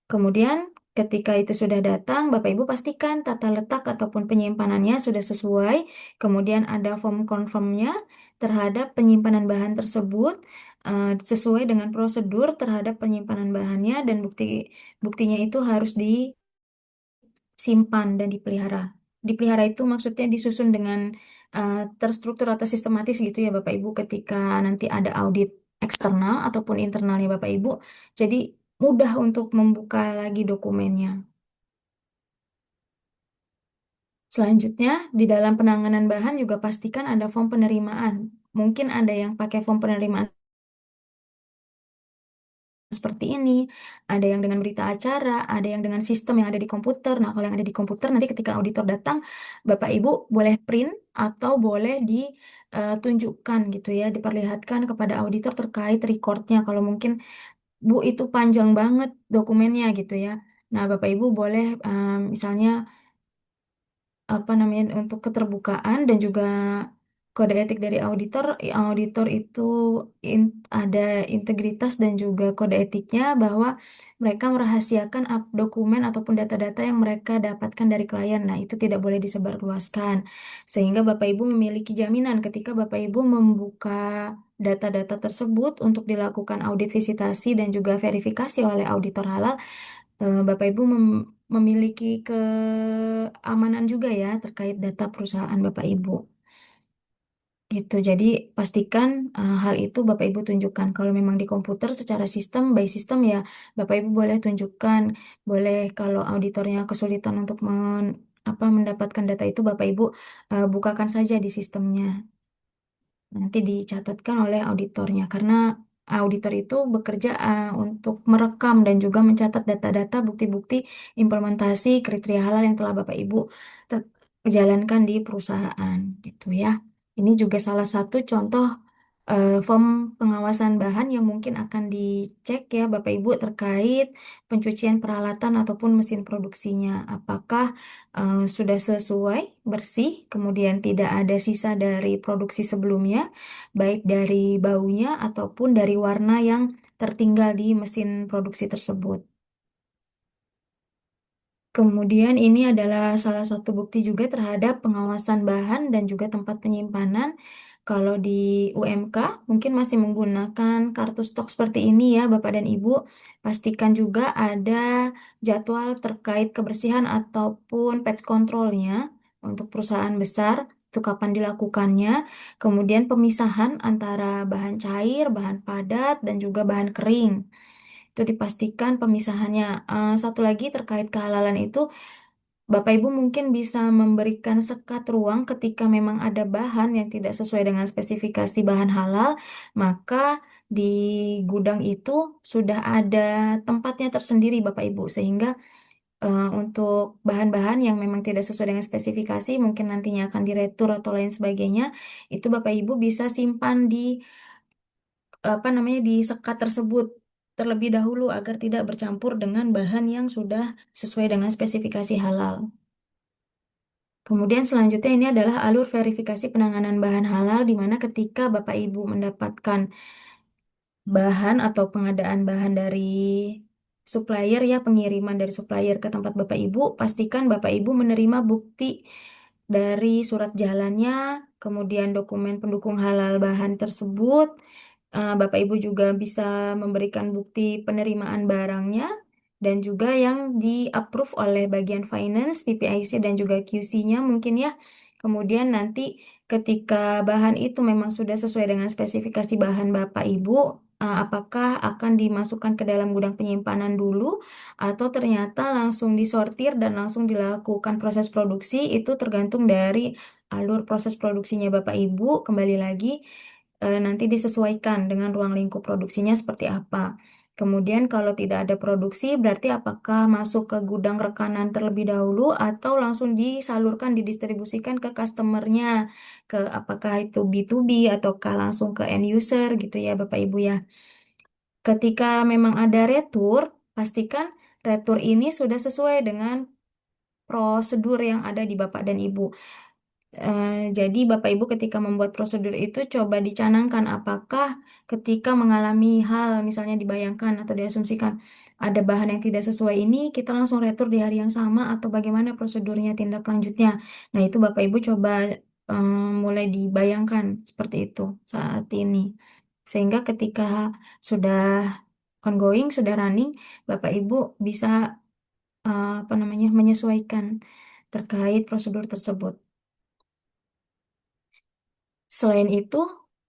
Kemudian, ketika itu sudah datang, Bapak Ibu pastikan tata letak ataupun penyimpanannya sudah sesuai. Kemudian ada form confirmnya terhadap penyimpanan bahan tersebut sesuai dengan prosedur terhadap penyimpanan bahannya dan buktinya itu harus disimpan dan dipelihara. Dipelihara itu maksudnya disusun dengan terstruktur atau sistematis gitu ya Bapak Ibu ketika nanti ada audit eksternal ataupun internalnya Bapak Ibu. Jadi mudah untuk membuka lagi dokumennya. Selanjutnya, di dalam penanganan bahan juga pastikan ada form penerimaan. Mungkin ada yang pakai form penerimaan seperti ini, ada yang dengan berita acara, ada yang dengan sistem yang ada di komputer. Nah, kalau yang ada di komputer, nanti ketika auditor datang, Bapak Ibu boleh print atau boleh ditunjukkan gitu ya, diperlihatkan kepada auditor terkait recordnya. Kalau mungkin Bu itu panjang banget dokumennya gitu ya. Nah, Bapak Ibu boleh misalnya apa namanya untuk keterbukaan dan juga kode etik dari auditor, auditor itu ada integritas dan juga kode etiknya bahwa mereka merahasiakan dokumen ataupun data-data yang mereka dapatkan dari klien. Nah, itu tidak boleh disebarluaskan. Sehingga Bapak Ibu memiliki jaminan ketika Bapak Ibu membuka data-data tersebut untuk dilakukan audit visitasi dan juga verifikasi oleh auditor halal, Bapak Ibu memiliki keamanan juga ya terkait data perusahaan Bapak Ibu. Gitu. Jadi pastikan hal itu Bapak Ibu tunjukkan. Kalau memang di komputer secara sistem by sistem ya Bapak Ibu boleh tunjukkan. Boleh kalau auditornya kesulitan untuk mendapatkan data itu Bapak Ibu bukakan saja di sistemnya. Nanti dicatatkan oleh auditornya karena auditor itu bekerja untuk merekam dan juga mencatat data-data bukti-bukti implementasi kriteria halal yang telah Bapak Ibu jalankan di perusahaan gitu ya. Ini juga salah satu contoh form pengawasan bahan yang mungkin akan dicek ya Bapak Ibu terkait pencucian peralatan ataupun mesin produksinya. Apakah sudah sesuai, bersih, kemudian tidak ada sisa dari produksi sebelumnya, baik dari baunya ataupun dari warna yang tertinggal di mesin produksi tersebut. Kemudian ini adalah salah satu bukti juga terhadap pengawasan bahan dan juga tempat penyimpanan. Kalau di UMK mungkin masih menggunakan kartu stok seperti ini ya Bapak dan Ibu. Pastikan juga ada jadwal terkait kebersihan ataupun patch controlnya untuk perusahaan besar. Itu kapan dilakukannya. Kemudian pemisahan antara bahan cair, bahan padat, dan juga bahan kering itu dipastikan pemisahannya. Satu lagi terkait kehalalan itu, Bapak Ibu mungkin bisa memberikan sekat ruang ketika memang ada bahan yang tidak sesuai dengan spesifikasi bahan halal, maka di gudang itu sudah ada tempatnya tersendiri Bapak Ibu, sehingga untuk bahan-bahan yang memang tidak sesuai dengan spesifikasi, mungkin nantinya akan diretur atau lain sebagainya, itu Bapak Ibu bisa simpan di di sekat tersebut terlebih dahulu agar tidak bercampur dengan bahan yang sudah sesuai dengan spesifikasi halal. Kemudian selanjutnya ini adalah alur verifikasi penanganan bahan halal di mana ketika Bapak Ibu mendapatkan bahan atau pengadaan bahan dari supplier ya pengiriman dari supplier ke tempat Bapak Ibu, pastikan Bapak Ibu menerima bukti dari surat jalannya, kemudian dokumen pendukung halal bahan tersebut. Bapak Ibu juga bisa memberikan bukti penerimaan barangnya dan juga yang di-approve oleh bagian finance, PPIC dan juga QC-nya mungkin ya. Kemudian nanti ketika bahan itu memang sudah sesuai dengan spesifikasi bahan Bapak Ibu, apakah akan dimasukkan ke dalam gudang penyimpanan dulu atau ternyata langsung disortir dan langsung dilakukan proses produksi, itu tergantung dari alur proses produksinya Bapak Ibu. Kembali lagi nanti disesuaikan dengan ruang lingkup produksinya seperti apa. Kemudian kalau tidak ada produksi, berarti apakah masuk ke gudang rekanan terlebih dahulu atau langsung disalurkan, didistribusikan ke customernya, ke apakah itu B2B ataukah langsung ke end user gitu ya Bapak Ibu ya. Ketika memang ada retur, pastikan retur ini sudah sesuai dengan prosedur yang ada di Bapak dan Ibu. Jadi Bapak Ibu ketika membuat prosedur itu coba dicanangkan apakah ketika mengalami hal misalnya dibayangkan atau diasumsikan ada bahan yang tidak sesuai ini kita langsung retur di hari yang sama atau bagaimana prosedurnya tindak lanjutnya. Nah itu Bapak Ibu coba mulai dibayangkan seperti itu saat ini. Sehingga ketika sudah ongoing, sudah running, Bapak Ibu bisa menyesuaikan terkait prosedur tersebut. Selain itu,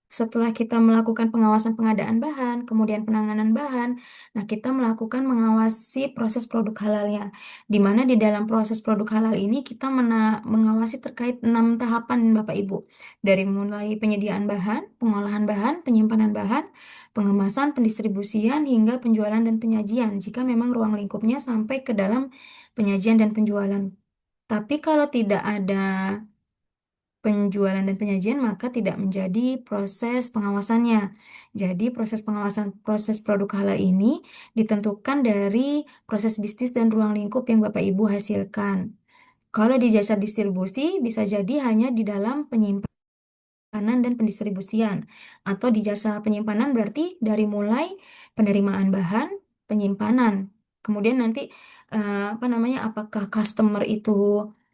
setelah kita melakukan pengawasan pengadaan bahan, kemudian penanganan bahan, nah kita melakukan mengawasi proses produk halalnya. Di mana di dalam proses produk halal ini kita mengawasi terkait 6 tahapan Bapak Ibu. Dari mulai penyediaan bahan, pengolahan bahan, penyimpanan bahan, pengemasan, pendistribusian, hingga penjualan dan penyajian. Jika memang ruang lingkupnya sampai ke dalam penyajian dan penjualan. Tapi kalau tidak ada penjualan dan penyajian, maka tidak menjadi proses pengawasannya. Jadi, proses pengawasan proses produk halal ini ditentukan dari proses bisnis dan ruang lingkup yang Bapak Ibu hasilkan. Kalau di jasa distribusi, bisa jadi hanya di dalam penyimpanan penyimpanan dan pendistribusian. Atau di jasa penyimpanan berarti dari mulai penerimaan bahan, penyimpanan. Kemudian nanti apa namanya, apakah customer itu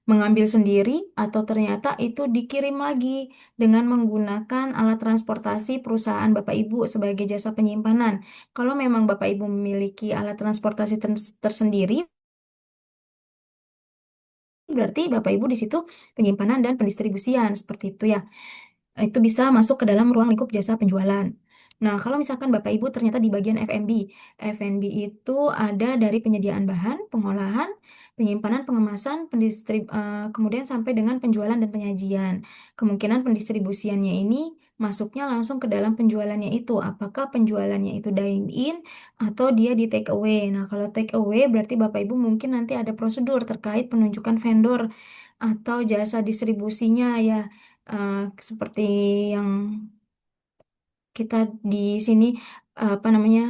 mengambil sendiri atau ternyata itu dikirim lagi dengan menggunakan alat transportasi perusahaan Bapak Ibu sebagai jasa penyimpanan. Kalau memang Bapak Ibu memiliki alat transportasi tersendiri, berarti Bapak Ibu di situ penyimpanan dan pendistribusian seperti itu ya. Itu bisa masuk ke dalam ruang lingkup jasa penjualan. Nah, kalau misalkan Bapak Ibu ternyata di bagian F&B, F&B itu ada dari penyediaan bahan, pengolahan, penyimpanan, pengemasan, kemudian sampai dengan penjualan dan penyajian. Kemungkinan pendistribusiannya ini masuknya langsung ke dalam penjualannya itu. Apakah penjualannya itu dine in atau dia di take away? Nah, kalau take away berarti Bapak Ibu mungkin nanti ada prosedur terkait penunjukan vendor atau jasa distribusinya ya. eh, Seperti yang kita di sini apa namanya,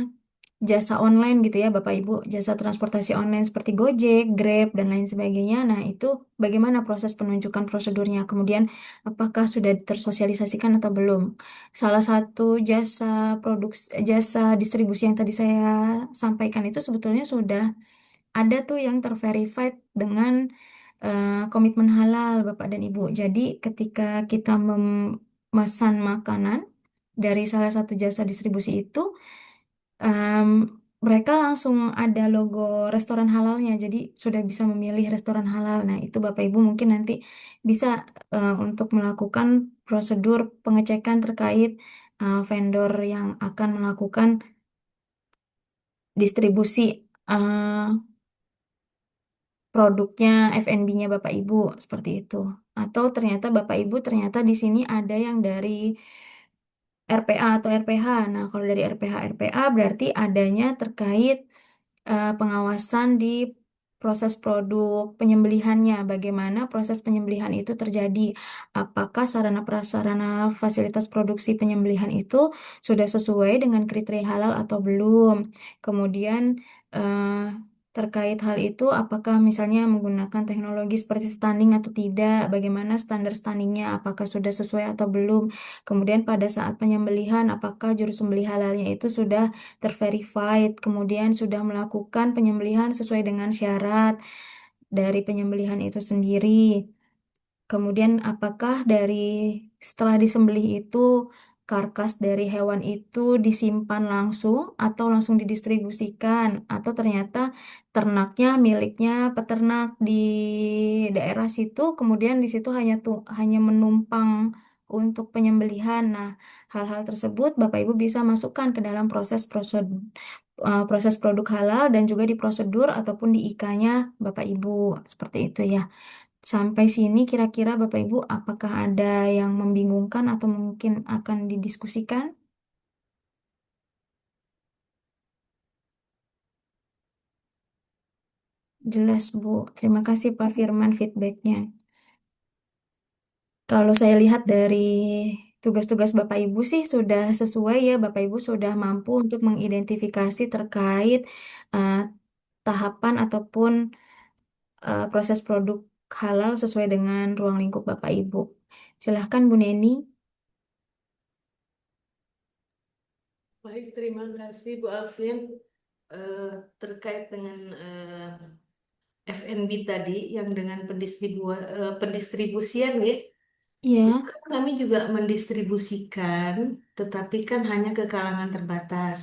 jasa online gitu ya Bapak Ibu, jasa transportasi online seperti Gojek, Grab dan lain sebagainya. Nah, itu bagaimana proses penunjukan prosedurnya? Kemudian apakah sudah tersosialisasikan atau belum? Salah satu jasa distribusi yang tadi saya sampaikan itu sebetulnya sudah ada tuh yang terverified dengan komitmen halal Bapak dan Ibu. Jadi ketika kita memesan makanan dari salah satu jasa distribusi itu, em, mereka langsung ada logo restoran halalnya. Jadi sudah bisa memilih restoran halal. Nah, itu Bapak Ibu mungkin nanti bisa untuk melakukan prosedur pengecekan terkait vendor yang akan melakukan distribusi eh, produknya F&B-nya Bapak Ibu seperti itu. Atau ternyata Bapak Ibu ternyata di sini ada yang dari RPA atau RPH. Nah, kalau dari RPH RPA berarti adanya terkait pengawasan di proses produk penyembelihannya. Bagaimana proses penyembelihan itu terjadi? Apakah sarana prasarana fasilitas produksi penyembelihan itu sudah sesuai dengan kriteria halal atau belum? Kemudian terkait hal itu, apakah misalnya menggunakan teknologi seperti stunning atau tidak? Bagaimana standar stunningnya? Apakah sudah sesuai atau belum? Kemudian pada saat penyembelihan, apakah juru sembelih halalnya itu sudah terverified, kemudian sudah melakukan penyembelihan sesuai dengan syarat dari penyembelihan itu sendiri. Kemudian apakah dari setelah disembelih itu karkas dari hewan itu disimpan langsung atau langsung didistribusikan atau ternyata ternaknya miliknya peternak di daerah situ, kemudian di situ hanya menumpang untuk penyembelihan. Nah, hal-hal tersebut Bapak Ibu bisa masukkan ke dalam proses produk halal dan juga di prosedur ataupun di IK-nya Bapak Ibu seperti itu ya. Sampai sini kira-kira Bapak Ibu apakah ada yang membingungkan atau mungkin akan didiskusikan? Jelas Bu. Terima kasih Pak Firman feedbacknya. Kalau saya lihat dari tugas-tugas Bapak Ibu sih sudah sesuai ya. Bapak Ibu sudah mampu untuk mengidentifikasi terkait eh, tahapan ataupun proses produk halal sesuai dengan ruang lingkup Bapak Ibu. Silahkan Bu Neni. Baik, terima kasih Bu Alvin. Eh, Terkait dengan FNB tadi yang dengan pendistribusian ya, Ya. kan kami juga mendistribusikan, tetapi kan hanya ke kalangan terbatas,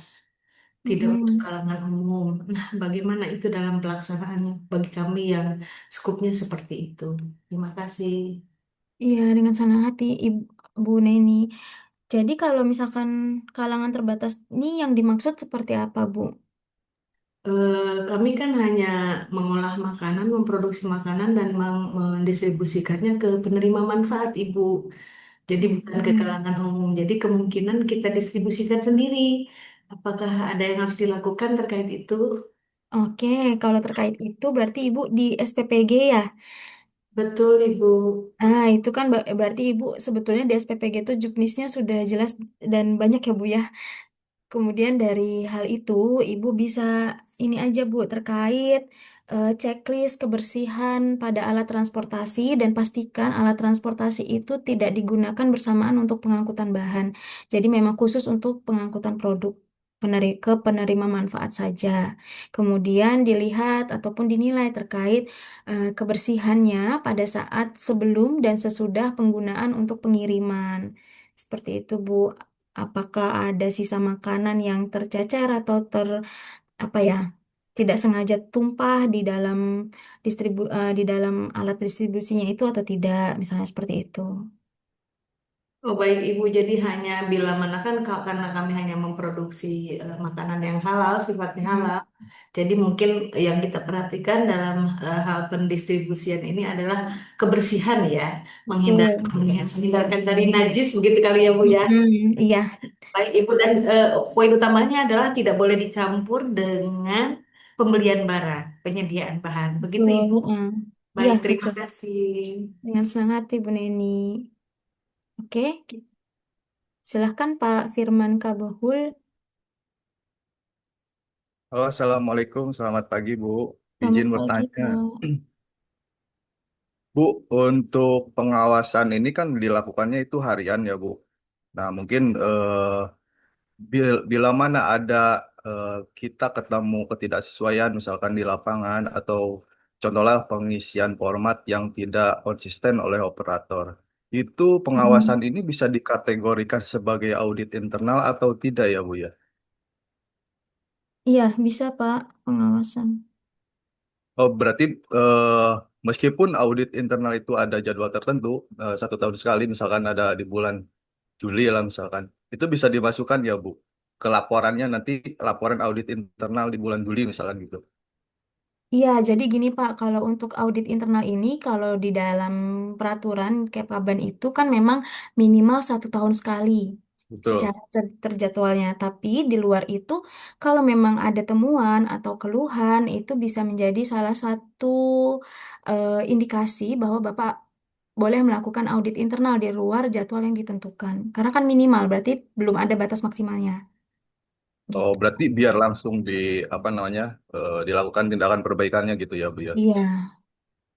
tidak untuk Mm-mm. kalangan umum. Nah, bagaimana itu dalam pelaksanaannya bagi kami yang skupnya seperti itu? Terima kasih. Iya, dengan senang hati Ibu Neni. Jadi kalau misalkan kalangan terbatas ini yang dimaksud seperti apa, Bu? Kami kan hanya mengolah makanan, memproduksi makanan, dan mendistribusikannya ke penerima manfaat, Ibu. Jadi bukan ke Hmm. kalangan umum. Jadi kemungkinan kita distribusikan sendiri. Apakah ada yang harus dilakukan terkait itu? Oke, kalau terkait itu berarti Ibu di SPPG ya? Betul, Ibu. Ah, itu kan berarti Ibu sebetulnya di SPPG itu juknisnya sudah jelas dan banyak ya, Bu ya. Kemudian dari hal itu, Ibu bisa ini aja Bu terkait checklist kebersihan pada alat transportasi dan pastikan alat transportasi itu tidak digunakan bersamaan untuk pengangkutan bahan. Jadi memang khusus untuk pengangkutan produk ke penerima manfaat saja. Kemudian dilihat ataupun dinilai terkait kebersihannya pada saat sebelum dan sesudah penggunaan untuk pengiriman. Seperti itu, Bu. Apakah ada sisa makanan yang tercecer atau apa ya, tidak sengaja tumpah di dalam alat distribusinya itu atau tidak, misalnya seperti itu. Oh baik Ibu, jadi hanya bila mana kan karena kami hanya memproduksi makanan yang halal, sifatnya Hmm. halal. Jadi mungkin yang kita perhatikan dalam hal pendistribusian ini adalah kebersihan ya, Betul. menghindarkan dari najis begitu kali ya Bu ya. Iya, Baik Ibu dan poin utamanya adalah tidak boleh dicampur dengan pembelian barang, penyediaan bahan. Begitu betul. Ibu. Iya, Baik, terima betul. kasih. Dengan senang hati, Bu Neni. Oke, silahkan Pak Firman Kabahul. Halo, Assalamualaikum. Selamat pagi, Bu. Selamat Izin pagi, bertanya, Pak. Bu, untuk pengawasan ini kan dilakukannya itu harian ya, Bu. Nah, mungkin bila mana ada eh, kita ketemu ketidaksesuaian, misalkan di lapangan, atau contohnya pengisian format yang tidak konsisten oleh operator, itu pengawasan Mm. ini bisa dikategorikan sebagai audit internal atau tidak ya, Bu ya? Iya, bisa Pak, pengawasan. Oh, berarti eh, meskipun audit internal itu ada jadwal tertentu, 1 tahun sekali, misalkan ada di bulan Juli lah misalkan, itu bisa dimasukkan ya Bu, ke laporannya nanti laporan audit internal di bulan Juli misalkan gitu. Iya, jadi gini Pak, kalau untuk audit internal ini, kalau di dalam peraturan Kepkaban itu kan memang minimal 1 tahun sekali Betul. secara terjadwalnya. Tapi di luar itu, kalau memang ada temuan atau keluhan, itu bisa menjadi salah satu indikasi bahwa Bapak boleh melakukan audit internal di luar jadwal yang ditentukan. Karena kan minimal, berarti belum ada batas maksimalnya. Oh, Gitu. berarti biar langsung di apa namanya dilakukan tindakan perbaikannya gitu ya Bu ya. Iya,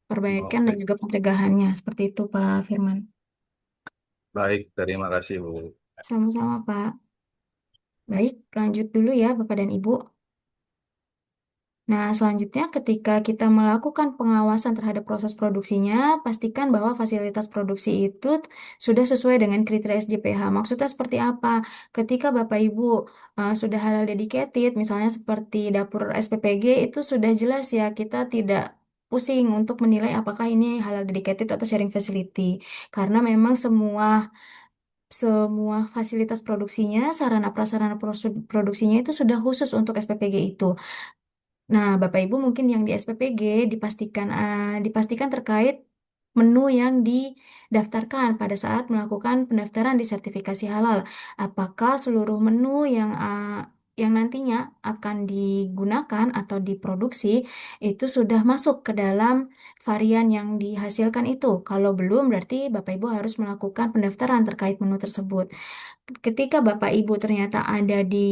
perbaikan dan Oke, juga pencegahannya. Seperti itu Pak Firman. baik, terima kasih Bu. Sama-sama, Pak. Baik, lanjut dulu ya, Bapak dan Ibu. Nah, selanjutnya ketika kita melakukan pengawasan terhadap proses produksinya, pastikan bahwa fasilitas produksi itu sudah sesuai dengan kriteria SJPH. Maksudnya seperti apa? Ketika Bapak Ibu sudah halal dedicated, misalnya seperti dapur SPPG, itu sudah jelas ya, kita tidak pusing untuk menilai apakah ini halal dedicated atau sharing facility. Karena memang semua fasilitas produksinya, sarana prasarana produksinya itu sudah khusus untuk SPPG itu. Nah, Bapak Ibu mungkin yang di SPPG dipastikan terkait menu yang didaftarkan pada saat melakukan pendaftaran di sertifikasi halal. Apakah seluruh menu yang nantinya akan digunakan atau diproduksi itu sudah masuk ke dalam varian yang dihasilkan itu? Kalau belum, berarti Bapak Ibu harus melakukan pendaftaran terkait menu tersebut. Ketika Bapak Ibu ternyata ada di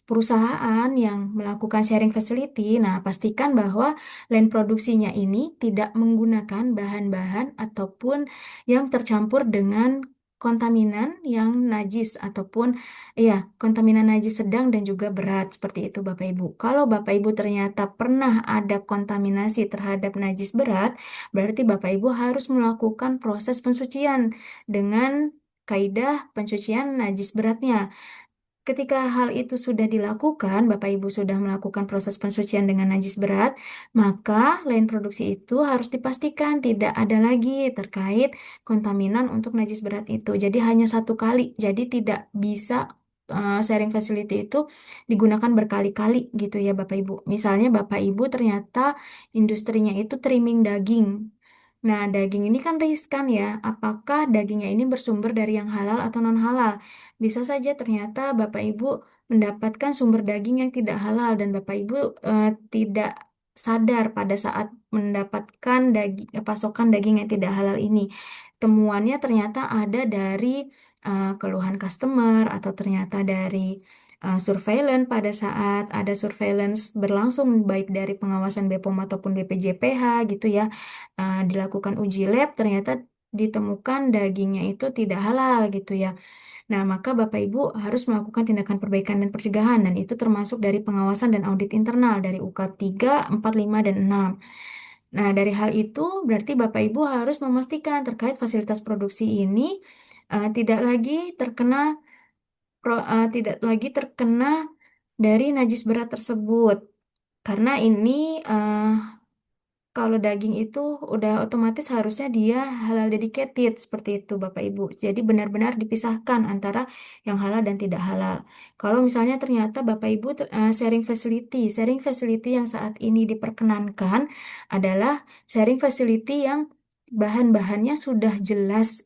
perusahaan yang melakukan sharing facility, nah pastikan bahwa line produksinya ini tidak menggunakan bahan-bahan ataupun yang tercampur dengan kontaminan yang najis ataupun kontaminan najis sedang dan juga berat seperti itu Bapak Ibu. Kalau Bapak Ibu ternyata pernah ada kontaminasi terhadap najis berat, berarti Bapak Ibu harus melakukan proses pensucian dengan kaidah pencucian najis beratnya. Ketika hal itu sudah dilakukan, Bapak Ibu sudah melakukan proses pensucian dengan najis berat, maka lain produksi itu harus dipastikan tidak ada lagi terkait kontaminan untuk najis berat itu. Jadi hanya satu kali, jadi tidak bisa sharing facility itu digunakan berkali-kali gitu ya Bapak Ibu. Misalnya Bapak Ibu ternyata industrinya itu trimming daging. Nah, daging ini kan riskan ya. Apakah dagingnya ini bersumber dari yang halal atau non halal? Bisa saja ternyata Bapak Ibu mendapatkan sumber daging yang tidak halal dan Bapak Ibu tidak sadar pada saat mendapatkan pasokan daging yang tidak halal ini. Temuannya ternyata ada dari keluhan customer atau ternyata dari surveillance pada saat ada surveillance berlangsung baik dari pengawasan BPOM ataupun BPJPH gitu ya, dilakukan uji lab ternyata ditemukan dagingnya itu tidak halal gitu ya. Nah, maka Bapak Ibu harus melakukan tindakan perbaikan dan pencegahan dan itu termasuk dari pengawasan dan audit internal dari UK 3, 4, 5, dan 6. Nah, dari hal itu berarti Bapak Ibu harus memastikan terkait fasilitas produksi ini tidak lagi terkena tidak lagi terkena dari najis berat tersebut. Karena ini eh, kalau daging itu udah otomatis harusnya dia halal dedicated seperti itu Bapak Ibu. Jadi benar-benar dipisahkan antara yang halal dan tidak halal. Kalau misalnya ternyata Bapak Ibu sharing facility yang saat ini diperkenankan adalah sharing facility yang bahan-bahannya sudah jelas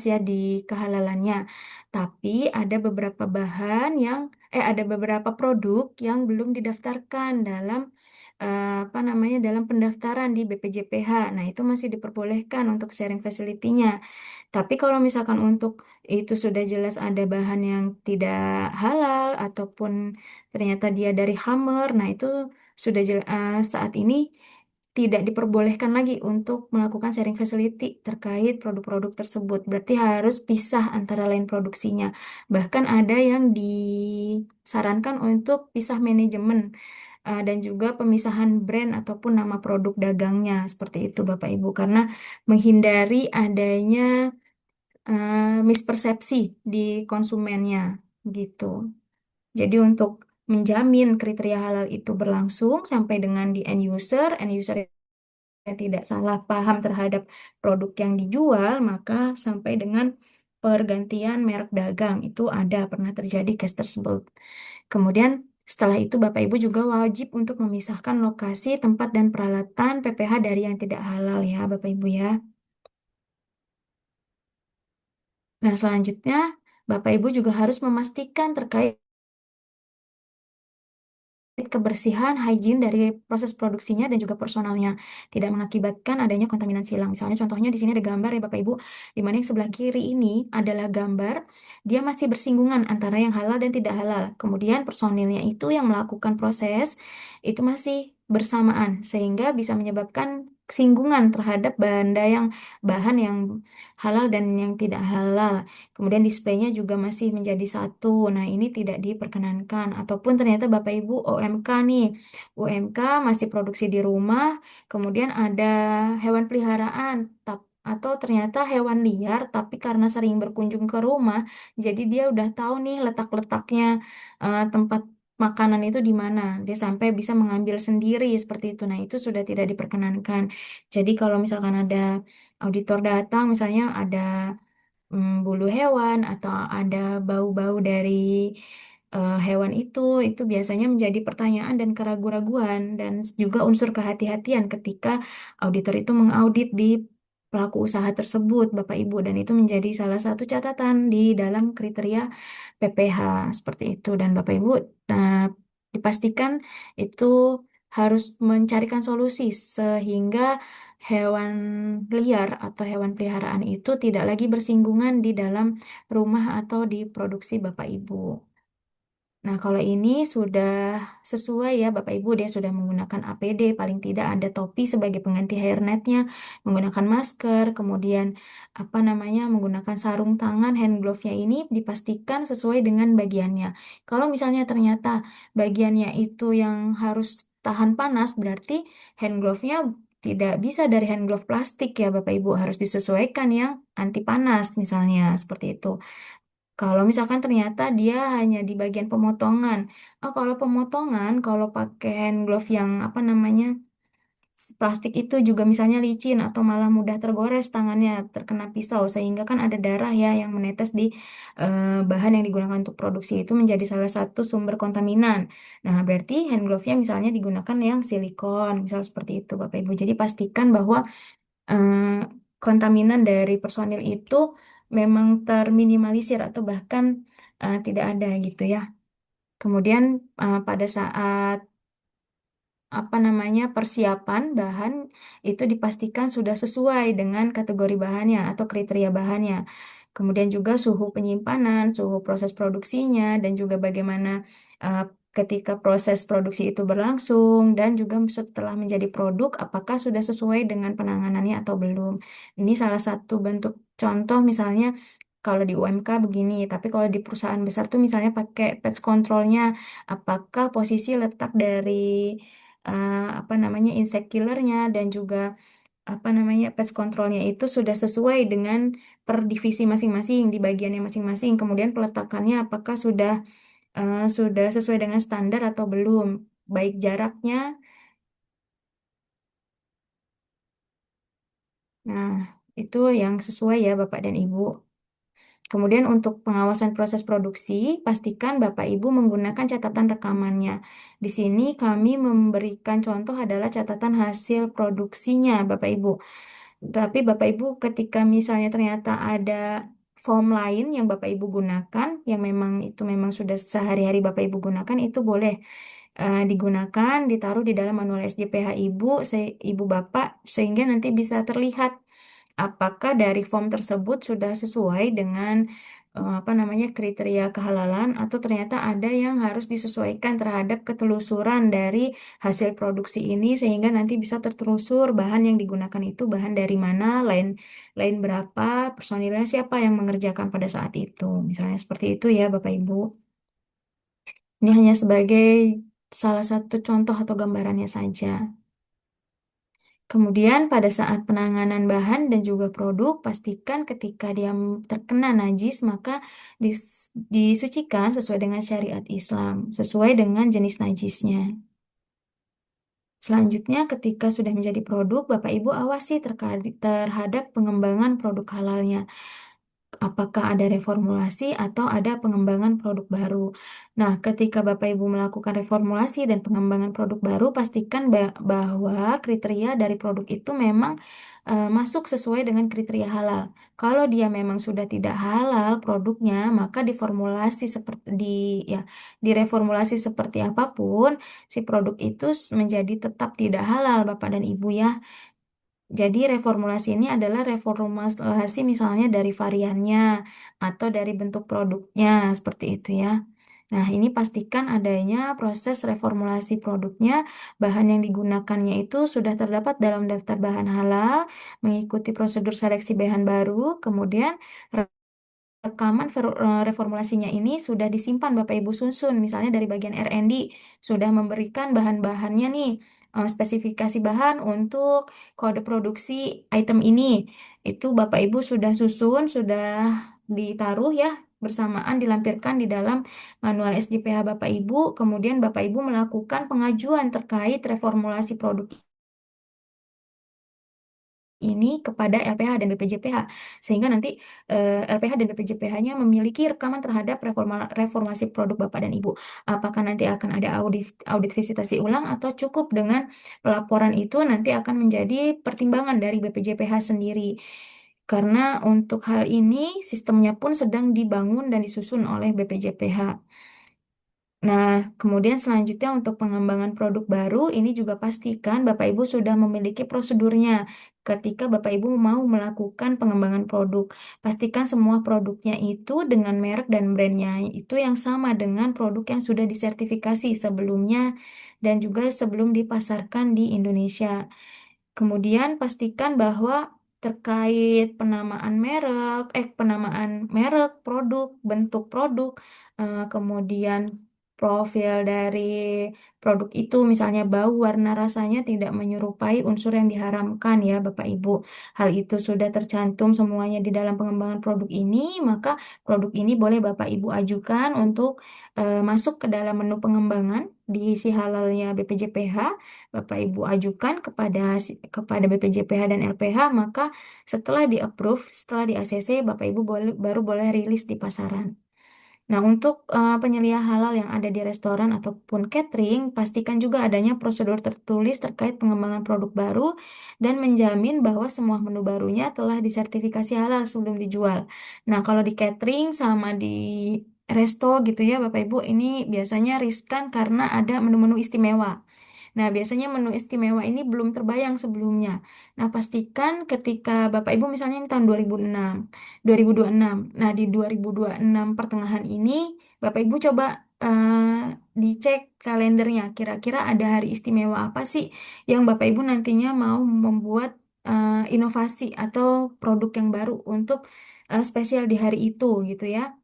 ya di kehalalannya. Tapi ada beberapa produk yang belum didaftarkan dalam apa namanya dalam pendaftaran di BPJPH. Nah, itu masih diperbolehkan untuk sharing facility-nya. Tapi kalau misalkan untuk itu sudah jelas ada bahan yang tidak halal ataupun ternyata dia dari Hammer, nah itu saat ini tidak diperbolehkan lagi untuk melakukan sharing facility terkait produk-produk tersebut. Berarti harus pisah antara lain produksinya. Bahkan ada yang disarankan untuk pisah manajemen dan juga pemisahan brand ataupun nama produk dagangnya seperti itu Bapak Ibu karena menghindari adanya mispersepsi di konsumennya gitu. Jadi untuk menjamin kriteria halal itu berlangsung sampai dengan di end user yang tidak salah paham terhadap produk yang dijual, maka sampai dengan pergantian merek dagang itu ada pernah terjadi case tersebut. Kemudian setelah itu Bapak Ibu juga wajib untuk memisahkan lokasi, tempat, dan peralatan PPH dari yang tidak halal ya Bapak Ibu ya. Nah selanjutnya Bapak Ibu juga harus memastikan terkait kebersihan, hygiene dari proses produksinya dan juga personalnya tidak mengakibatkan adanya kontaminan silang. Misalnya contohnya di sini ada gambar ya Bapak Ibu, di mana yang sebelah kiri ini adalah gambar dia masih bersinggungan antara yang halal dan tidak halal. Kemudian personilnya itu yang melakukan proses itu masih bersamaan sehingga bisa menyebabkan singgungan terhadap bahan yang halal dan yang tidak halal. Kemudian displaynya juga masih menjadi satu. Nah, ini tidak diperkenankan. Ataupun ternyata Bapak Ibu OMK nih. UMK masih produksi di rumah, kemudian ada hewan peliharaan. Atau ternyata hewan liar, tapi karena sering berkunjung ke rumah, jadi dia udah tahu nih letak-letaknya tempat makanan itu di mana. Dia sampai bisa mengambil sendiri seperti itu. Nah, itu sudah tidak diperkenankan. Jadi kalau misalkan ada auditor datang, misalnya ada bulu hewan atau ada bau-bau dari hewan itu biasanya menjadi pertanyaan dan keraguan-raguan dan juga unsur kehati-hatian ketika auditor itu mengaudit di pelaku usaha tersebut, Bapak Ibu, dan itu menjadi salah satu catatan di dalam kriteria PPH seperti itu dan Bapak Ibu dipastikan itu harus mencarikan solusi sehingga hewan liar atau hewan peliharaan itu tidak lagi bersinggungan di dalam rumah atau di produksi Bapak Ibu. Nah, kalau ini sudah sesuai ya Bapak Ibu, dia sudah menggunakan APD, paling tidak ada topi sebagai pengganti hairnetnya, menggunakan masker, kemudian apa namanya, menggunakan sarung tangan, hand glove-nya ini dipastikan sesuai dengan bagiannya. Kalau misalnya ternyata bagiannya itu yang harus tahan panas, berarti hand glove-nya tidak bisa dari hand glove plastik ya Bapak Ibu, harus disesuaikan yang anti panas misalnya, seperti itu. Kalau misalkan ternyata dia hanya di bagian pemotongan. Oh, kalau pemotongan, kalau pakai hand glove yang apa namanya, plastik itu juga misalnya licin atau malah mudah tergores tangannya terkena pisau sehingga kan ada darah ya yang menetes di bahan yang digunakan untuk produksi itu menjadi salah satu sumber kontaminan. Nah, berarti hand glove-nya misalnya digunakan yang silikon, misal seperti itu Bapak Ibu. Jadi pastikan bahwa eh, kontaminan dari personil itu memang terminimalisir atau bahkan tidak ada gitu ya. Kemudian pada saat apa namanya persiapan bahan itu dipastikan sudah sesuai dengan kategori bahannya atau kriteria bahannya. Kemudian juga suhu penyimpanan, suhu proses produksinya, dan juga bagaimana uh, ketika proses produksi itu berlangsung, dan juga setelah menjadi produk, apakah sudah sesuai dengan penanganannya atau belum. Ini salah satu bentuk contoh misalnya kalau di UMK begini, tapi kalau di perusahaan besar tuh misalnya pakai pest controlnya, apakah posisi letak dari apa namanya insect killernya dan juga apa namanya pest controlnya itu sudah sesuai dengan per divisi masing-masing di bagiannya masing-masing. Kemudian peletakannya apakah sudah sesuai dengan standar atau belum, baik jaraknya. Nah, itu yang sesuai ya Bapak dan Ibu. Kemudian untuk pengawasan proses produksi, pastikan Bapak Ibu menggunakan catatan rekamannya. Di sini kami memberikan contoh adalah catatan hasil produksinya Bapak Ibu. Tapi Bapak Ibu ketika misalnya ternyata ada form lain yang Bapak Ibu gunakan, yang memang itu memang sudah sehari-hari Bapak Ibu gunakan, itu boleh digunakan, ditaruh di dalam manual SJPH Ibu Bapak, sehingga nanti bisa terlihat apakah dari form tersebut sudah sesuai dengan apa namanya kriteria kehalalan atau ternyata ada yang harus disesuaikan terhadap ketelusuran dari hasil produksi ini sehingga nanti bisa tertelusur bahan yang digunakan itu bahan dari mana, lain lain berapa, personilnya siapa yang mengerjakan pada saat itu. Misalnya seperti itu ya Bapak Ibu. Ini hanya sebagai salah satu contoh atau gambarannya saja. Kemudian pada saat penanganan bahan dan juga produk, pastikan ketika dia terkena najis, maka disucikan sesuai dengan syariat Islam, sesuai dengan jenis najisnya. Selanjutnya, ketika sudah menjadi produk, Bapak Ibu awasi terhadap pengembangan produk halalnya. Apakah ada reformulasi atau ada pengembangan produk baru. Nah, ketika Bapak Ibu melakukan reformulasi dan pengembangan produk baru, pastikan bahwa kriteria dari produk itu memang masuk sesuai dengan kriteria halal. Kalau dia memang sudah tidak halal produknya, maka diformulasi seperti ya, direformulasi seperti apapun, si produk itu menjadi tetap tidak halal, Bapak dan Ibu ya. Jadi reformulasi ini adalah reformulasi misalnya dari variannya atau dari bentuk produknya seperti itu ya. Nah, ini pastikan adanya proses reformulasi produknya, bahan yang digunakannya itu sudah terdapat dalam daftar bahan halal, mengikuti prosedur seleksi bahan baru, kemudian rekaman reformulasinya ini sudah disimpan Bapak Ibu susun, misalnya dari bagian R&D sudah memberikan bahan-bahannya nih, spesifikasi bahan untuk kode produksi item ini. Itu Bapak Ibu sudah susun, sudah ditaruh ya bersamaan dilampirkan di dalam manual SJPH Bapak Ibu, kemudian Bapak Ibu melakukan pengajuan terkait reformulasi produk ini kepada LPH dan BPJPH sehingga nanti LPH dan BPJPH-nya memiliki rekaman terhadap reformasi produk Bapak dan Ibu. Apakah nanti akan ada audit visitasi ulang atau cukup dengan pelaporan itu nanti akan menjadi pertimbangan dari BPJPH sendiri. Karena untuk hal ini sistemnya pun sedang dibangun dan disusun oleh BPJPH. Nah, kemudian selanjutnya untuk pengembangan produk baru, ini juga pastikan Bapak Ibu sudah memiliki prosedurnya ketika Bapak Ibu mau melakukan pengembangan produk. Pastikan semua produknya itu dengan merek dan brandnya itu yang sama dengan produk yang sudah disertifikasi sebelumnya dan juga sebelum dipasarkan di Indonesia. Kemudian pastikan bahwa terkait penamaan merek, produk, bentuk produk, kemudian profil dari produk itu, misalnya bau, warna, rasanya tidak menyerupai unsur yang diharamkan ya Bapak Ibu. Hal itu sudah tercantum semuanya di dalam pengembangan produk ini, maka produk ini boleh Bapak Ibu ajukan untuk masuk ke dalam menu pengembangan di si halalnya BPJPH. Bapak Ibu ajukan kepada BPJPH dan LPH, maka setelah di-approve, setelah di-ACC, Bapak Ibu baru boleh rilis di pasaran. Nah, untuk penyelia halal yang ada di restoran ataupun catering, pastikan juga adanya prosedur tertulis terkait pengembangan produk baru dan menjamin bahwa semua menu barunya telah disertifikasi halal sebelum dijual. Nah, kalau di catering sama di resto gitu ya, Bapak Ibu, ini biasanya riskan karena ada menu-menu istimewa. Nah, biasanya menu istimewa ini belum terbayang sebelumnya. Nah, pastikan ketika Bapak Ibu misalnya ini tahun 2006, 2026. Nah, di 2026 pertengahan ini Bapak Ibu coba dicek kalendernya. Kira-kira ada hari istimewa apa sih yang Bapak Ibu nantinya mau membuat inovasi atau produk yang baru untuk spesial di hari itu gitu ya.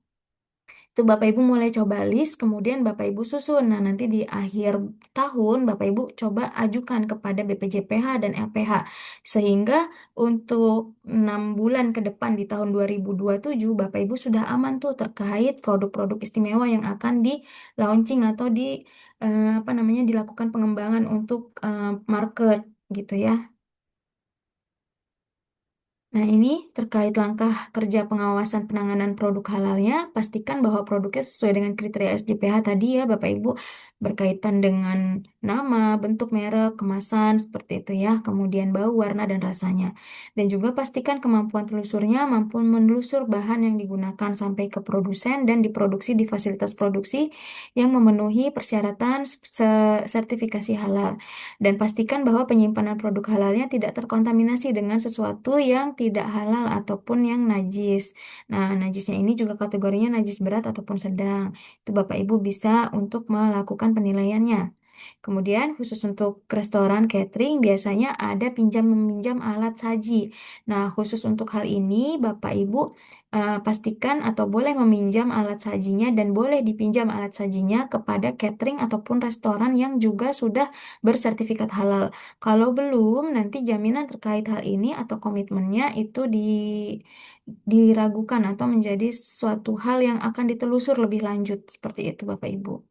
Itu Bapak Ibu mulai coba list, kemudian Bapak Ibu susun. Nah, nanti di akhir tahun Bapak Ibu coba ajukan kepada BPJPH dan LPH. Sehingga untuk 6 bulan ke depan di tahun 2027 Bapak Ibu sudah aman tuh terkait produk-produk istimewa yang akan di launching atau di apa namanya dilakukan pengembangan untuk market gitu ya. Nah, ini terkait langkah kerja pengawasan penanganan produk halalnya, pastikan bahwa produknya sesuai dengan kriteria SJPH tadi ya, Bapak Ibu, berkaitan dengan nama, bentuk merek, kemasan, seperti itu ya, kemudian bau, warna, dan rasanya. Dan juga pastikan kemampuan telusurnya mampu menelusur bahan yang digunakan sampai ke produsen dan diproduksi di fasilitas produksi yang memenuhi persyaratan sertifikasi halal. Dan pastikan bahwa penyimpanan produk halalnya tidak terkontaminasi dengan sesuatu yang tidak halal ataupun yang najis. Nah, najisnya ini juga kategorinya najis berat ataupun sedang. Itu Bapak Ibu bisa untuk melakukan penilaiannya. Kemudian khusus untuk restoran catering biasanya ada pinjam meminjam alat saji. Nah, khusus untuk hal ini Bapak Ibu pastikan atau boleh meminjam alat sajinya dan boleh dipinjam alat sajinya kepada catering ataupun restoran yang juga sudah bersertifikat halal. Kalau belum, nanti jaminan terkait hal ini atau komitmennya itu diragukan atau menjadi suatu hal yang akan ditelusur lebih lanjut seperti itu Bapak Ibu.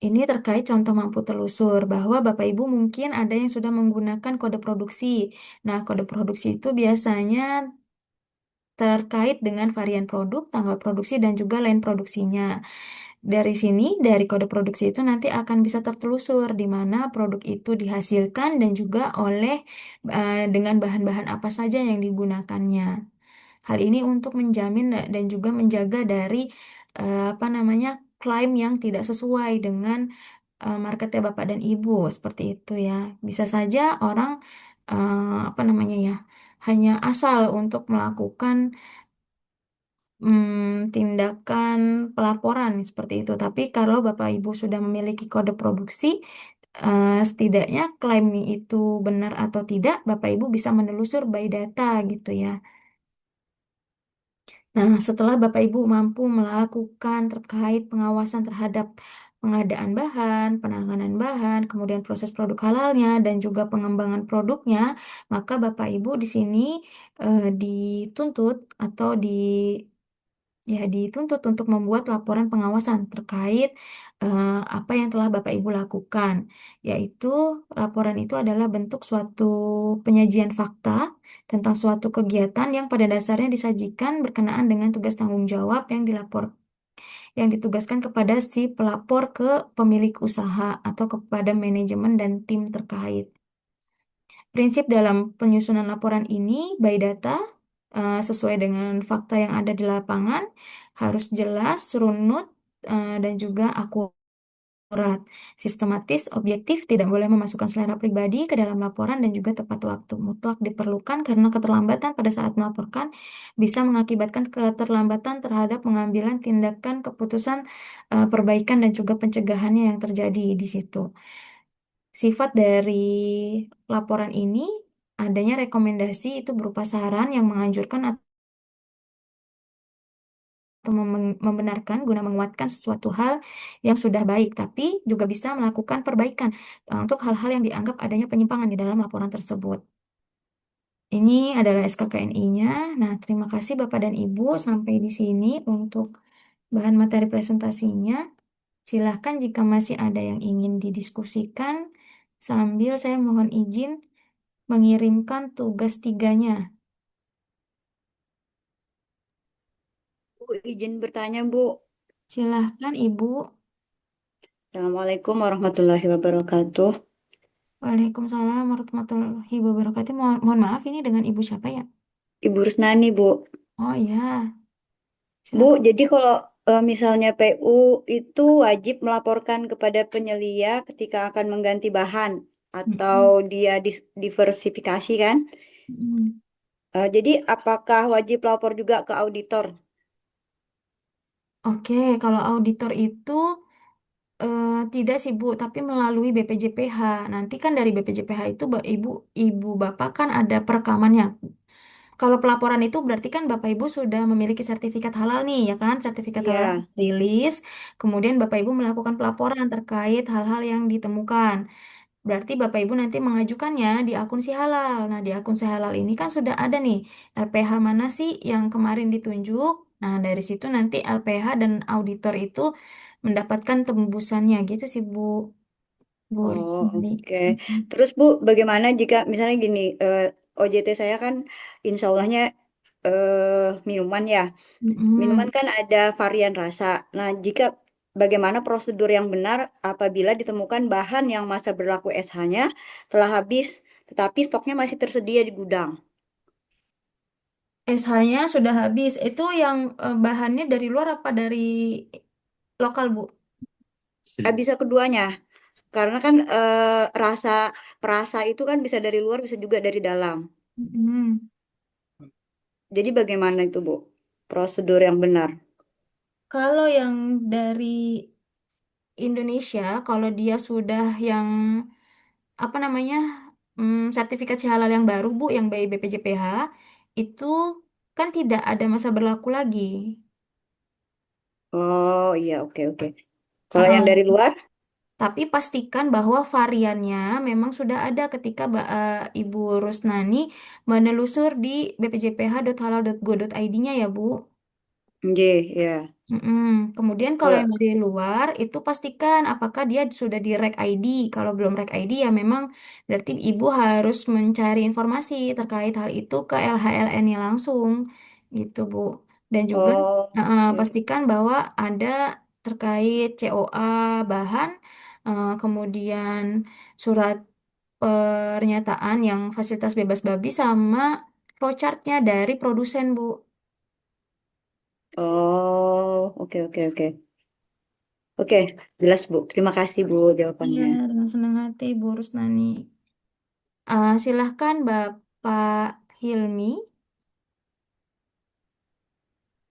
Ini terkait contoh mampu telusur bahwa Bapak Ibu mungkin ada yang sudah menggunakan kode produksi. Nah, kode produksi itu biasanya terkait dengan varian produk, tanggal produksi, dan juga lain produksinya. Dari sini, dari kode produksi itu nanti akan bisa tertelusur di mana produk itu dihasilkan dan juga oleh dengan bahan-bahan apa saja yang digunakannya. Hal ini untuk menjamin dan juga menjaga dari apa namanya klaim yang tidak sesuai dengan marketnya Bapak dan Ibu seperti itu ya. Bisa saja orang apa namanya ya hanya asal untuk melakukan tindakan pelaporan seperti itu. Tapi kalau Bapak Ibu sudah memiliki kode produksi, setidaknya klaim itu benar atau tidak, Bapak Ibu bisa menelusur by data gitu ya. Nah, setelah Bapak Ibu mampu melakukan terkait pengawasan terhadap pengadaan bahan, penanganan bahan, kemudian proses produk halalnya, dan juga pengembangan produknya, maka Bapak Ibu di sini dituntut atau dituntut untuk membuat laporan pengawasan terkait apa yang telah Bapak Ibu lakukan, yaitu laporan itu adalah bentuk suatu penyajian fakta tentang suatu kegiatan yang pada dasarnya disajikan berkenaan dengan tugas tanggung jawab yang ditugaskan kepada si pelapor ke pemilik usaha atau kepada manajemen dan tim terkait. Prinsip dalam penyusunan laporan ini by data sesuai dengan fakta yang ada di lapangan, harus jelas, runut, dan juga akurat, sistematis, objektif, tidak boleh memasukkan selera pribadi ke dalam laporan dan juga tepat waktu. Mutlak diperlukan karena keterlambatan pada saat melaporkan bisa mengakibatkan keterlambatan terhadap pengambilan tindakan keputusan perbaikan dan juga pencegahannya yang terjadi di situ. Sifat dari laporan ini adanya rekomendasi itu berupa saran yang menganjurkan atau membenarkan guna menguatkan sesuatu hal yang sudah baik, tapi juga bisa melakukan perbaikan untuk hal-hal yang dianggap adanya penyimpangan di dalam laporan tersebut. Ini adalah SKKNI-nya. Nah, terima kasih Bapak dan Ibu. Sampai di sini untuk bahan materi presentasinya. Silahkan jika masih ada yang ingin didiskusikan, sambil saya mohon izin mengirimkan tugas 3-nya. Bu, izin bertanya, Bu. Silahkan Ibu. Assalamualaikum warahmatullahi wabarakatuh. Waalaikumsalam warahmatullahi wabarakatuh. Mohon maaf, ini dengan Ibu siapa ya? Ibu Rusnani, Bu. Oh iya, Bu, silakan. jadi kalau misalnya PU itu wajib melaporkan kepada penyelia ketika akan mengganti bahan atau Mm-mm. dia diversifikasi kan? Mm-mm. Jadi apakah wajib lapor juga ke auditor? Oke, kalau auditor itu tidak sih Bu, tapi melalui BPJPH. Nanti kan dari BPJPH itu ibu bapak kan ada perekamannya. Kalau pelaporan itu berarti kan bapak ibu sudah memiliki sertifikat halal nih, ya kan? Sertifikat halal Iya. rilis. Kemudian bapak ibu melakukan pelaporan terkait hal-hal yang ditemukan. Berarti Bapak Ibu nanti mengajukannya di akun si halal. Nah, di akun si halal ini kan sudah ada nih LPH mana sih yang kemarin ditunjuk. Nah, dari situ nanti LPH dan auditor itu mendapatkan tembusannya gitu sih Bu Oh, Rusmini. oke. Mm-mm. Terus Bu, bagaimana jika misalnya gini, OJT saya kan insya Allahnya minuman ya. Minuman Mm-mm. kan ada varian rasa. Nah, bagaimana prosedur yang benar apabila ditemukan bahan yang masa berlaku SH-nya telah habis, tetapi stoknya masih tersedia di gudang. SH-nya sudah habis. Itu yang bahannya dari luar apa dari lokal, Bu? Bisa keduanya, karena kan perasa itu kan bisa dari luar, bisa juga dari dalam. Mm-mm. Jadi bagaimana itu, Bu? Prosedur yang benar. Kalau yang dari Indonesia, kalau dia sudah yang apa namanya sertifikasi halal yang baru Bu yang by BPJPH itu kan tidak ada masa berlaku lagi. Oh iya, oke oke. Kalau yang dari Heeh. luar, Tapi pastikan bahwa variannya memang sudah ada ketika Ibu Rusnani menelusur di bpjph.halal.go.id-nya ya Bu. nggih, ya. Mm-mm. Kemudian kalau Kalau yang dari luar itu pastikan apakah dia sudah di rek ID. Kalau belum rek ID ya memang berarti ibu harus mencari informasi terkait hal itu ke LHLN-nya langsung gitu Bu. Dan juga oh, oke. pastikan bahwa ada terkait COA bahan, kemudian surat pernyataan yang fasilitas bebas babi sama flowchart-nya dari produsen Bu. Oh, oke oke oke. Oke, jelas Bu. Terima kasih Bu Iya, jawabannya. dengan senang hati Bu Rusnani. Silahkan Bapak Hilmi.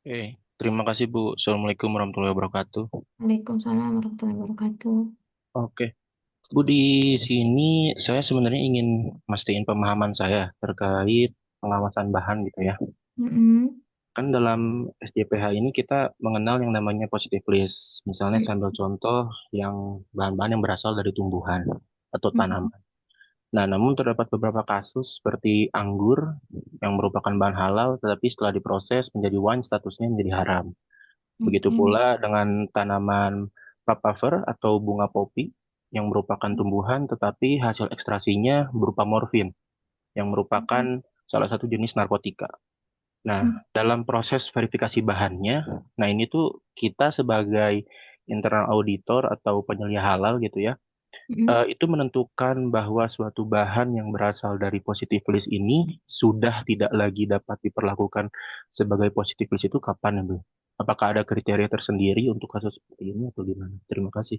Oke, terima kasih Bu. Assalamualaikum warahmatullahi wabarakatuh. Waalaikumsalam warahmatullahi wabarakatuh. Oke, Bu, di sini saya sebenarnya ingin mastiin pemahaman saya terkait pengawasan bahan gitu ya. Mm-mm. Kan dalam SJPH ini kita mengenal yang namanya positive list. Misalnya saya ambil contoh yang bahan-bahan yang berasal dari tumbuhan atau Mm-mm. tanaman. Nah, namun terdapat beberapa kasus seperti anggur yang merupakan bahan halal, tetapi setelah diproses menjadi wine statusnya menjadi haram. Begitu Mm-mm. pula dengan tanaman papaver atau bunga popi yang merupakan tumbuhan tetapi hasil ekstrasinya berupa morfin yang merupakan salah satu jenis narkotika. Nah, dalam proses verifikasi bahannya, nah ini tuh kita sebagai internal auditor atau penyelia halal gitu ya, Mm-mm. itu menentukan bahwa suatu bahan yang berasal dari positive list ini sudah tidak lagi dapat diperlakukan sebagai positive list itu kapan ya, Bu? Apakah ada kriteria tersendiri untuk kasus seperti ini atau gimana? Terima kasih.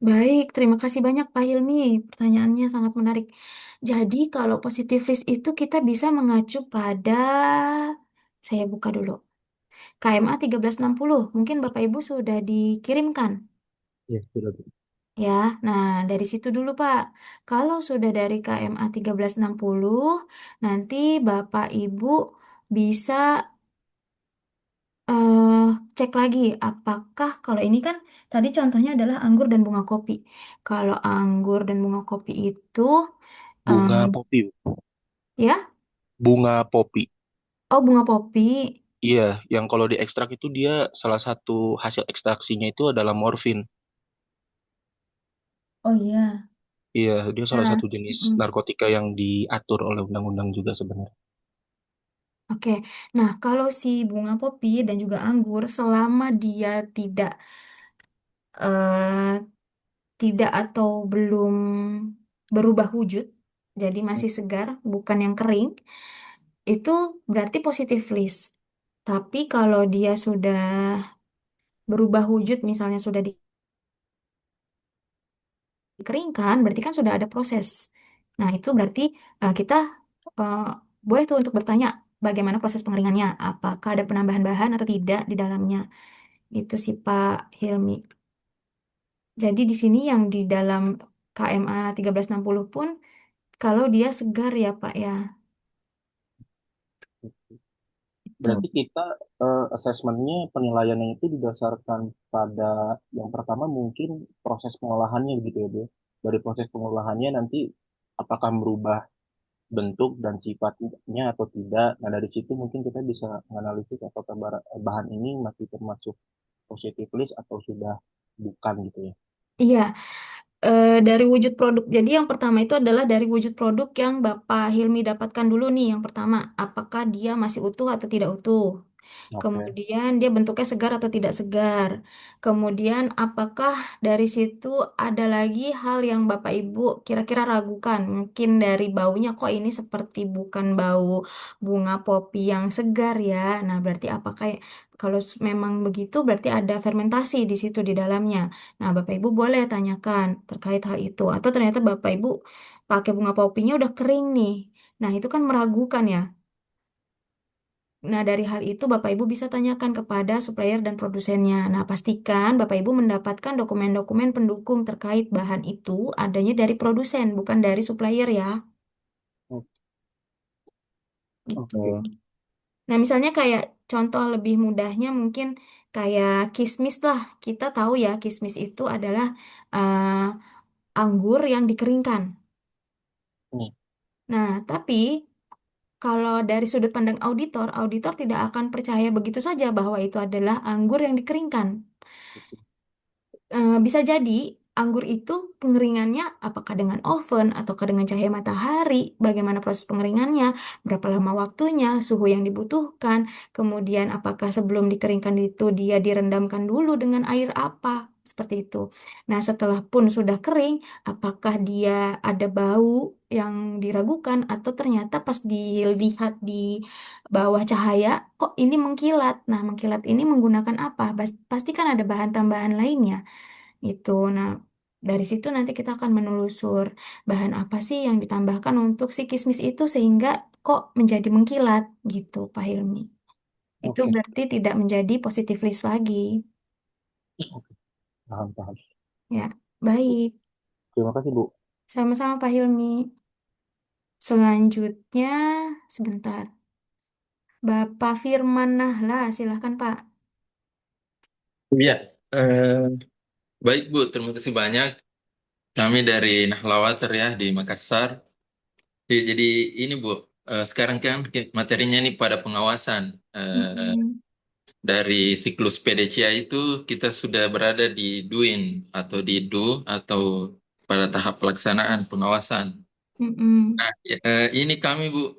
Baik, terima kasih banyak Pak Hilmi. Pertanyaannya sangat menarik. Jadi kalau positive list itu kita bisa mengacu pada, saya buka dulu, KMA 1360. Mungkin Bapak Ibu sudah dikirimkan. Ya, sudah, Bu. Ya, nah dari situ dulu Pak. Kalau sudah dari KMA 1360, nanti Bapak Ibu bisa eh, cek lagi apakah kalau ini kan tadi contohnya adalah anggur dan bunga kopi. Kalau anggur dan bunga kopi itu Bunga em, popi, Bu. ya, Bunga popi. oh bunga popi. Iya, yang kalau diekstrak itu dia salah satu hasil ekstraksinya itu adalah morfin. Oh iya. Iya, dia salah Nah, satu jenis mm, narkotika yang diatur oleh undang-undang juga sebenarnya. oke. Nah, kalau si bunga popi dan juga anggur selama dia eh, tidak atau belum berubah wujud, jadi masih segar, bukan yang kering, itu berarti positif list. Tapi kalau dia sudah berubah wujud, misalnya sudah dikeringkan, berarti kan sudah ada proses. Nah, itu berarti kita eh, boleh tuh untuk bertanya bagaimana proses pengeringannya, apakah ada penambahan bahan atau tidak di dalamnya. Itu sih Pak Hilmi. Jadi di sini yang di dalam KMA 1360 pun kalau dia segar ya Pak ya. Berarti Itu. kita asesmennya penilaiannya itu didasarkan pada yang pertama mungkin proses pengolahannya gitu ya, Bu. Dari proses pengolahannya nanti apakah merubah bentuk dan sifatnya atau tidak. Nah, dari situ mungkin kita bisa menganalisis apakah bahan ini masih termasuk positive list atau sudah bukan gitu ya. Iya, dari wujud produk. Jadi yang pertama itu adalah dari wujud produk yang Bapak Hilmi dapatkan dulu nih. Yang pertama, apakah dia masih utuh atau tidak utuh? Oke, Kemudian dia bentuknya segar atau tidak segar. Kemudian apakah dari situ ada lagi hal yang Bapak Ibu kira-kira ragukan? Mungkin dari baunya kok ini seperti bukan bau bunga popi yang segar ya. Nah, berarti apakah kalau memang begitu berarti ada fermentasi di situ di dalamnya. Nah, Bapak Ibu boleh tanyakan terkait hal itu. Atau ternyata Bapak Ibu pakai bunga popinya udah kering nih. Nah, itu kan meragukan ya. Nah, dari hal itu Bapak Ibu bisa tanyakan kepada supplier dan produsennya. Nah, pastikan Bapak Ibu mendapatkan dokumen-dokumen pendukung terkait bahan itu adanya dari produsen, bukan dari supplier ya. Gitu. oke. Nah, misalnya kayak contoh lebih mudahnya mungkin kayak kismis lah. Kita tahu ya, kismis itu adalah anggur yang dikeringkan. Nih, Nah, tapi kalau dari sudut pandang auditor, auditor tidak akan percaya begitu saja bahwa itu adalah anggur yang dikeringkan. Bisa jadi anggur itu pengeringannya apakah dengan oven ataukah dengan cahaya matahari, bagaimana proses pengeringannya, berapa lama waktunya, suhu yang dibutuhkan, kemudian apakah sebelum dikeringkan itu dia direndamkan dulu dengan air apa, seperti itu. Nah, setelah pun sudah kering, apakah dia ada bau yang diragukan atau ternyata pas dilihat di bawah cahaya, kok ini mengkilat. Nah, mengkilat ini menggunakan apa? Pasti kan ada bahan tambahan lainnya. Itu. Nah, dari situ nanti kita akan menelusur bahan apa sih yang ditambahkan untuk si kismis itu sehingga kok menjadi mengkilat gitu, Pak Hilmi. Itu oke, berarti tidak menjadi positive list lagi. paham, paham. Ya, baik. Terima kasih, Bu. Sama-sama Pak Hilmi. Selanjutnya, sebentar. Bapak Firman Nahla, silahkan Pak. Iya. Eh, baik Bu, terima kasih banyak. Kami dari Nahlawater ya di Makassar. Jadi ini Bu, sekarang kan materinya ini pada pengawasan. Mm-mm. Dari siklus PDCA itu kita sudah berada di DUIN atau di DU atau pada tahap pelaksanaan pengawasan. Mm-mm. Nah, ini kami Bu,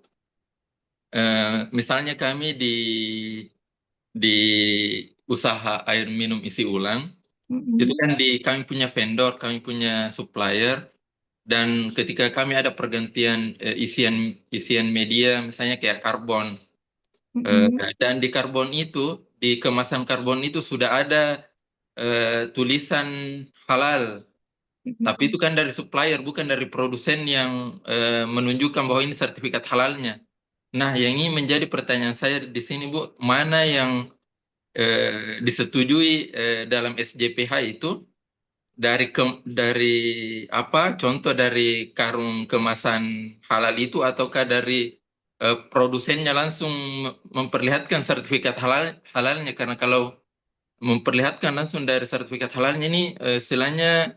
misalnya kami di usaha air minum isi ulang, itu Mm-mm. kan di kami punya vendor, kami punya supplier, dan ketika kami ada pergantian isian isian media, misalnya kayak karbon, Mm-mm. dan di karbon itu, di kemasan karbon itu sudah ada tulisan halal, tapi itu Mm-mm. kan dari supplier, bukan dari produsen yang menunjukkan bahwa ini sertifikat halalnya. Nah, yang ini menjadi pertanyaan saya di sini, Bu, mana yang disetujui dalam SJPH itu dari apa? Contoh dari karung kemasan halal itu ataukah dari produsennya langsung memperlihatkan sertifikat halalnya? Karena kalau memperlihatkan langsung dari sertifikat halalnya ini istilahnya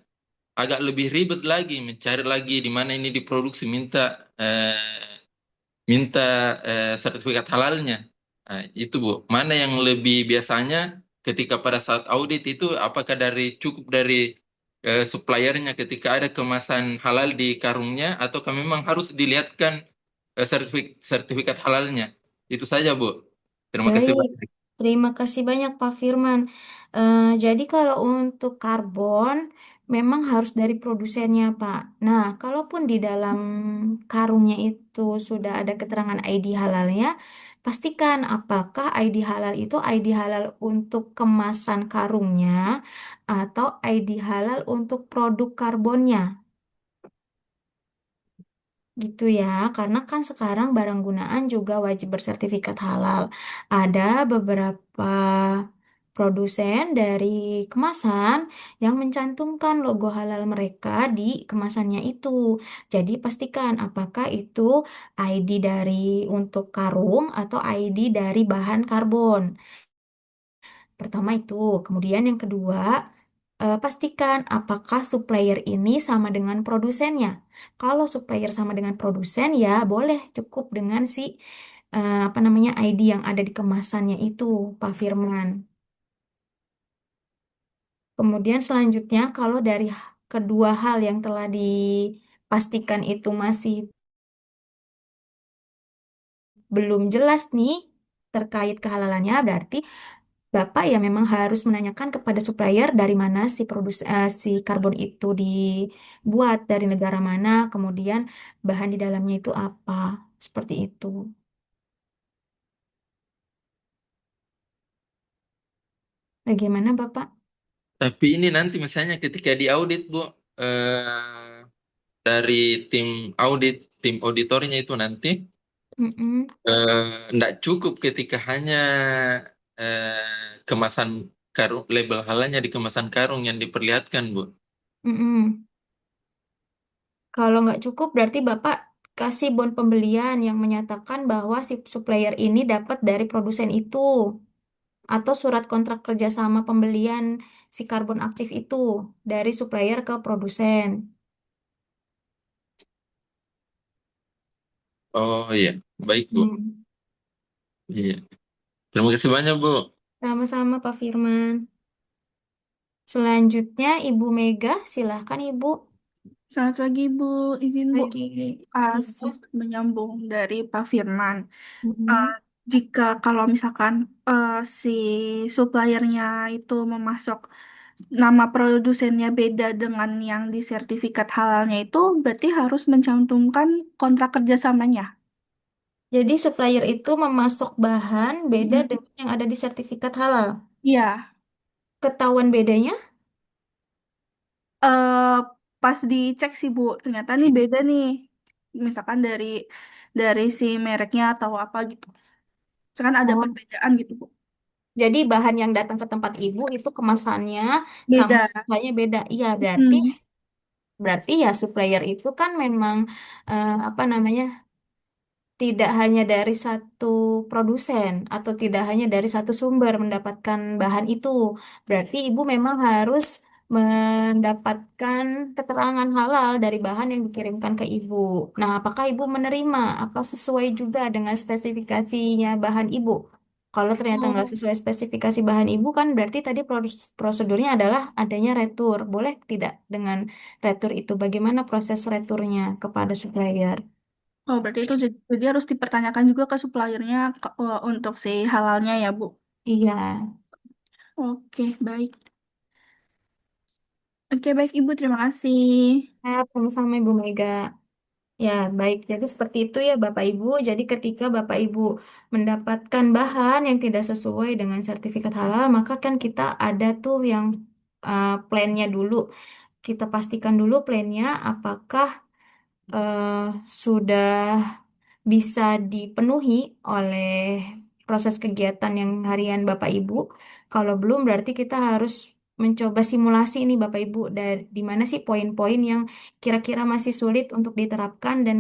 agak lebih ribet lagi mencari lagi di mana ini diproduksi minta sertifikat halalnya. Nah, itu Bu, mana yang lebih biasanya ketika pada saat audit itu apakah cukup dari suppliernya ketika ada kemasan halal di karungnya ataukah memang harus dilihatkan sertifikat halalnya? Itu saja Bu. Terima kasih Baik, banyak. terima kasih banyak Pak Firman. Jadi kalau untuk karbon memang harus dari produsennya Pak. Nah, kalaupun di dalam karungnya itu sudah ada keterangan ID halalnya, pastikan apakah ID halal itu ID halal untuk kemasan karungnya atau ID halal untuk produk karbonnya. Gitu ya, karena kan sekarang barang gunaan juga wajib bersertifikat halal. Ada beberapa produsen dari kemasan yang mencantumkan logo halal mereka di kemasannya itu. Jadi pastikan apakah itu ID dari untuk karung atau ID dari bahan karbon. Pertama itu, kemudian yang kedua, pastikan apakah supplier ini sama dengan produsennya. Kalau supplier sama dengan produsen, ya boleh cukup dengan si apa namanya ID yang ada di kemasannya itu, Pak Firman. Kemudian selanjutnya, kalau dari kedua hal yang telah dipastikan itu masih belum jelas nih terkait kehalalannya, berarti Bapak ya memang harus menanyakan kepada supplier dari mana si karbon itu dibuat, dari negara mana, kemudian bahan di dalamnya itu apa. Seperti itu. Bagaimana Bapak? Tapi ini nanti misalnya ketika diaudit, Bu, dari tim auditornya itu nanti Mm-mm, enggak cukup ketika hanya kemasan karung, label halalnya di kemasan karung yang diperlihatkan, Bu. mm-mm. Kalau nggak cukup berarti Bapak kasih bon pembelian yang menyatakan bahwa si supplier ini dapat dari produsen itu, atau surat kontrak kerjasama pembelian si karbon aktif itu dari supplier ke produsen. Oh iya, baik, Bu. Hmm. Iya. Terima kasih banyak, Bu. Sama-sama Pak Firman. Selanjutnya Ibu Mega, silahkan Ibu. Selamat pagi, Bu. Izin, Bu. Lagi. Sempat menyambung dari Pak Firman. Uh, Mm-mm. jika kalau misalkan si suppliernya itu memasok nama produsennya beda dengan yang di sertifikat halalnya itu, berarti harus mencantumkan kontrak kerjasamanya. Jadi supplier itu memasok bahan beda Mm. dengan yang ada di sertifikat halal. Iya, Ketahuan bedanya? eh pas dicek sih, Bu, ternyata nih beda nih. Misalkan dari si mereknya atau apa gitu. Misalkan ada Oh. perbedaan gitu, Bu. Jadi bahan yang datang ke tempat Ibu itu kemasannya sama Beda. sisanya beda. Iya, berarti Hmm. berarti ya supplier itu kan memang apa namanya? Tidak hanya dari satu produsen atau tidak hanya dari satu sumber mendapatkan bahan itu. Berarti ibu memang harus mendapatkan keterangan halal dari bahan yang dikirimkan ke ibu. Nah, apakah ibu menerima? Apa sesuai juga dengan spesifikasinya bahan ibu? Kalau ternyata nggak Oh, sesuai spesifikasi bahan ibu kan berarti tadi prosedurnya adalah adanya retur. Boleh tidak dengan retur itu? Bagaimana proses returnya kepada supplier? oh, berarti itu jadi harus dipertanyakan juga ke suppliernya untuk si halalnya ya, Bu. Iya. Oke, baik. Oke, baik Ibu, terima kasih. Sama-sama Ibu Mega. Ya, baik. Jadi seperti itu ya Bapak Ibu. Jadi ketika Bapak Ibu mendapatkan bahan yang tidak sesuai dengan sertifikat halal, maka kan kita ada tuh yang plannya dulu. Kita pastikan dulu plannya apakah sudah bisa dipenuhi oleh proses kegiatan yang harian Bapak Ibu. Kalau belum, berarti kita harus mencoba simulasi ini Bapak Ibu, dari di mana sih poin-poin yang kira-kira masih sulit untuk diterapkan dan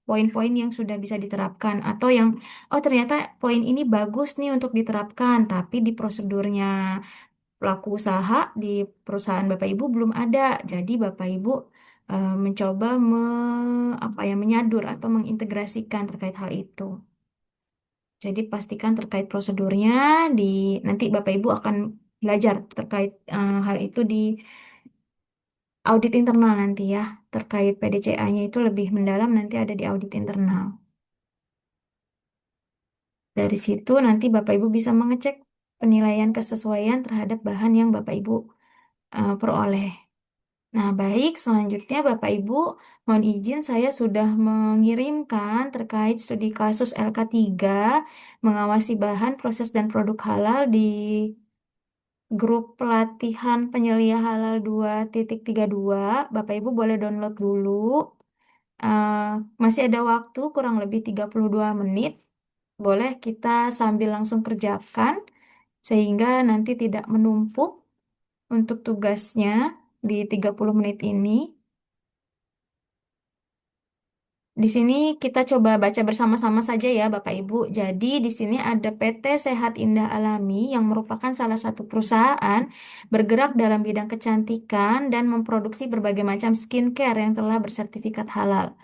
poin-poin yang sudah bisa diterapkan, atau yang oh ternyata poin ini bagus nih untuk diterapkan, tapi di prosedurnya pelaku usaha di perusahaan Bapak Ibu belum ada. Jadi Bapak Ibu mencoba apa ya menyadur atau mengintegrasikan terkait hal itu. Jadi pastikan terkait prosedurnya di nanti Bapak Ibu akan belajar terkait hal itu di audit internal nanti ya. Terkait PDCA-nya itu lebih mendalam nanti ada di audit internal. Dari situ nanti Bapak Ibu bisa mengecek penilaian kesesuaian terhadap bahan yang Bapak Ibu peroleh. Nah, baik, selanjutnya Bapak Ibu, mohon izin saya sudah mengirimkan terkait studi kasus LK3 mengawasi bahan, proses, dan produk halal di grup pelatihan penyelia halal 2.32. Bapak Ibu boleh download dulu. Eh, Masih ada waktu kurang lebih 32 menit. Boleh kita sambil langsung kerjakan sehingga nanti tidak menumpuk untuk tugasnya di 30 menit ini. Di sini kita coba baca bersama-sama saja ya Bapak Ibu. Jadi di sini ada PT Sehat Indah Alami yang merupakan salah satu perusahaan bergerak dalam bidang kecantikan dan memproduksi berbagai macam skincare yang telah bersertifikat halal.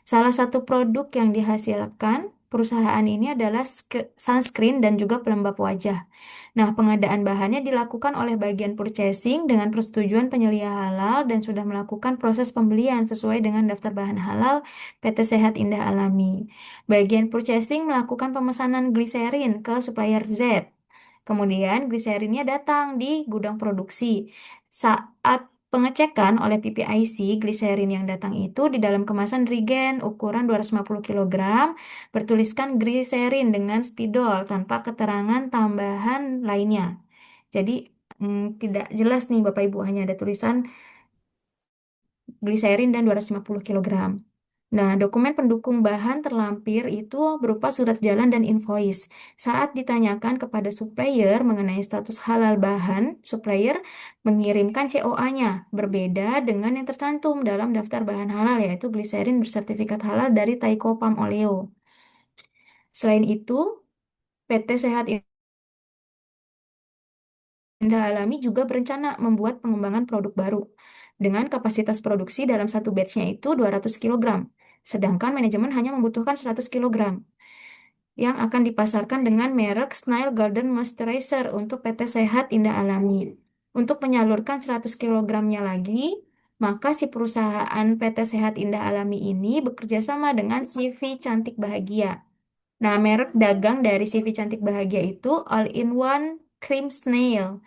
Salah satu produk yang dihasilkan perusahaan ini adalah sunscreen dan juga pelembab wajah. Nah, pengadaan bahannya dilakukan oleh bagian purchasing dengan persetujuan penyelia halal dan sudah melakukan proses pembelian sesuai dengan daftar bahan halal PT Sehat Indah Alami. Bagian purchasing melakukan pemesanan gliserin ke supplier Z. Kemudian gliserinnya datang di gudang produksi. Saat pengecekan oleh PPIC, gliserin yang datang itu di dalam kemasan Regen ukuran 250 kg bertuliskan gliserin dengan spidol tanpa keterangan tambahan lainnya. Jadi tidak jelas nih Bapak Ibu, hanya ada tulisan gliserin dan 250 kg. Nah, dokumen pendukung bahan terlampir itu berupa surat jalan dan invoice. Saat ditanyakan kepada supplier mengenai status halal bahan, supplier mengirimkan COA-nya, berbeda dengan yang tercantum dalam daftar bahan halal, yaitu gliserin bersertifikat halal dari Taiko Palm Oleo. Selain itu, PT Sehat Indah Alami juga berencana membuat pengembangan produk baru dengan kapasitas produksi dalam satu batch-nya itu 200 kg, sedangkan manajemen hanya membutuhkan 100 kg yang akan dipasarkan dengan merek Snail Garden Moisturizer untuk PT Sehat Indah Alami. Untuk menyalurkan 100 kg-nya lagi, maka si perusahaan PT Sehat Indah Alami ini bekerja sama dengan CV Cantik Bahagia. Nah, merek dagang dari CV Cantik Bahagia itu All-in-One Cream Snail.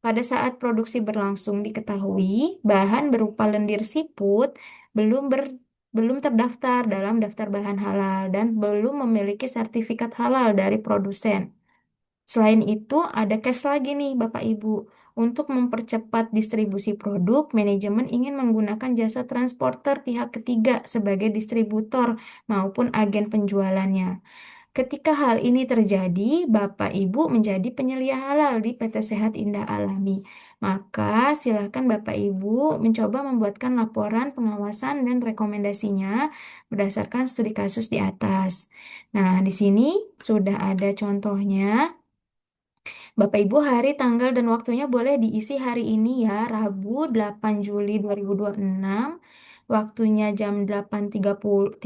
Pada saat produksi berlangsung diketahui bahan berupa lendir siput belum belum terdaftar dalam daftar bahan halal dan belum memiliki sertifikat halal dari produsen. Selain itu, ada cash lagi nih Bapak Ibu. Untuk mempercepat distribusi produk, manajemen ingin menggunakan jasa transporter pihak ketiga sebagai distributor maupun agen penjualannya. Ketika hal ini terjadi, Bapak Ibu menjadi penyelia halal di PT Sehat Indah Alami. Maka silakan Bapak Ibu mencoba membuatkan laporan pengawasan dan rekomendasinya berdasarkan studi kasus di atas. Nah, di sini sudah ada contohnya. Bapak Ibu hari, tanggal, dan waktunya boleh diisi hari ini ya, Rabu 8 Juli 2026. Waktunya jam 8.31.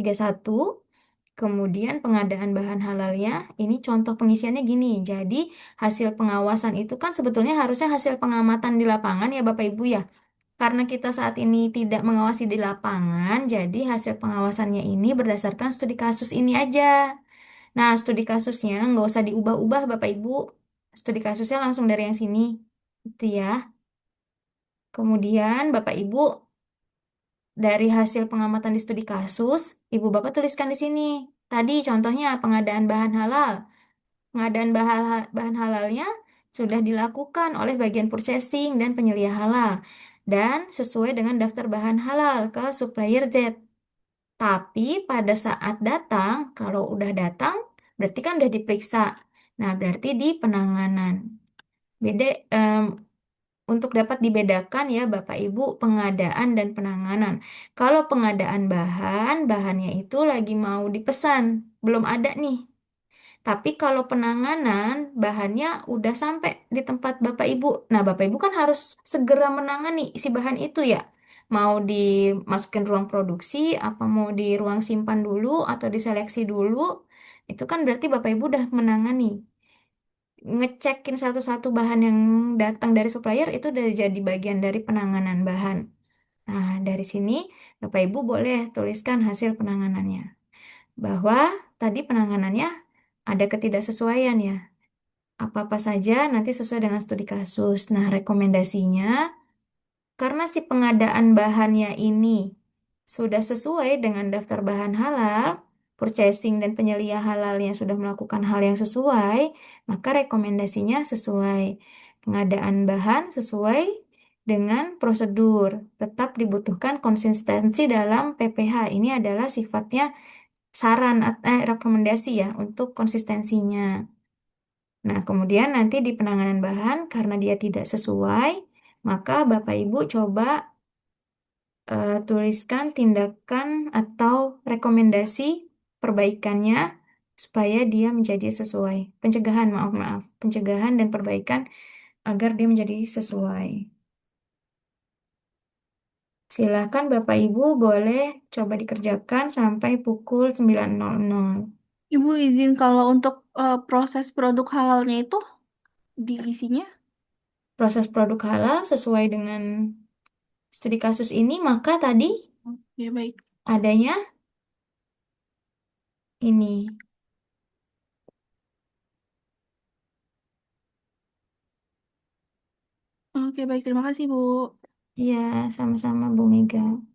Kemudian pengadaan bahan halalnya, ini contoh pengisiannya gini. Jadi hasil pengawasan itu kan sebetulnya harusnya hasil pengamatan di lapangan ya Bapak Ibu ya. Karena kita saat ini tidak mengawasi di lapangan, jadi hasil pengawasannya ini berdasarkan studi kasus ini aja. Nah, studi kasusnya nggak usah diubah-ubah Bapak Ibu. Studi kasusnya langsung dari yang sini. Itu ya. Kemudian Bapak Ibu dari hasil pengamatan di studi kasus, Ibu Bapak tuliskan di sini. Tadi contohnya pengadaan bahan halal. Pengadaan bahan halalnya sudah dilakukan oleh bagian purchasing dan penyelia halal dan sesuai dengan daftar bahan halal ke supplier Z. Tapi pada saat datang, kalau udah datang, berarti kan udah diperiksa. Nah, berarti di penanganan. Beda untuk dapat dibedakan ya Bapak Ibu pengadaan dan penanganan. Kalau pengadaan bahan, bahannya itu lagi mau dipesan, belum ada nih. Tapi kalau penanganan, bahannya udah sampai di tempat Bapak Ibu. Nah, Bapak Ibu kan harus segera menangani si bahan itu ya. Mau dimasukin ruang produksi, apa mau di ruang simpan dulu, atau diseleksi dulu. Itu kan berarti Bapak Ibu udah menangani. Ngecekin satu-satu bahan yang datang dari supplier itu udah jadi bagian dari penanganan bahan. Nah, dari sini Bapak Ibu boleh tuliskan hasil penanganannya. Bahwa tadi penanganannya ada ketidaksesuaian ya. Apa-apa saja nanti sesuai dengan studi kasus. Nah, rekomendasinya karena si pengadaan bahannya ini sudah sesuai dengan daftar bahan halal, purchasing dan penyelia halalnya sudah melakukan hal yang sesuai, maka rekomendasinya sesuai. Pengadaan bahan sesuai dengan prosedur. Tetap dibutuhkan konsistensi dalam PPH. Ini adalah sifatnya saran rekomendasi ya untuk konsistensinya. Nah, kemudian nanti di penanganan bahan karena dia tidak sesuai, maka Bapak Ibu coba tuliskan tindakan atau rekomendasi perbaikannya supaya dia menjadi sesuai. Pencegahan, maaf, maaf. Pencegahan dan perbaikan agar dia menjadi sesuai. Silakan Bapak Ibu boleh coba dikerjakan sampai pukul 9.00. Ibu izin kalau untuk proses produk halalnya itu diisinya? Proses produk halal sesuai dengan studi kasus ini, maka tadi Oke, baik. adanya ini. Oke, baik. Terima kasih, Bu. Iya, sama-sama Bu Mega.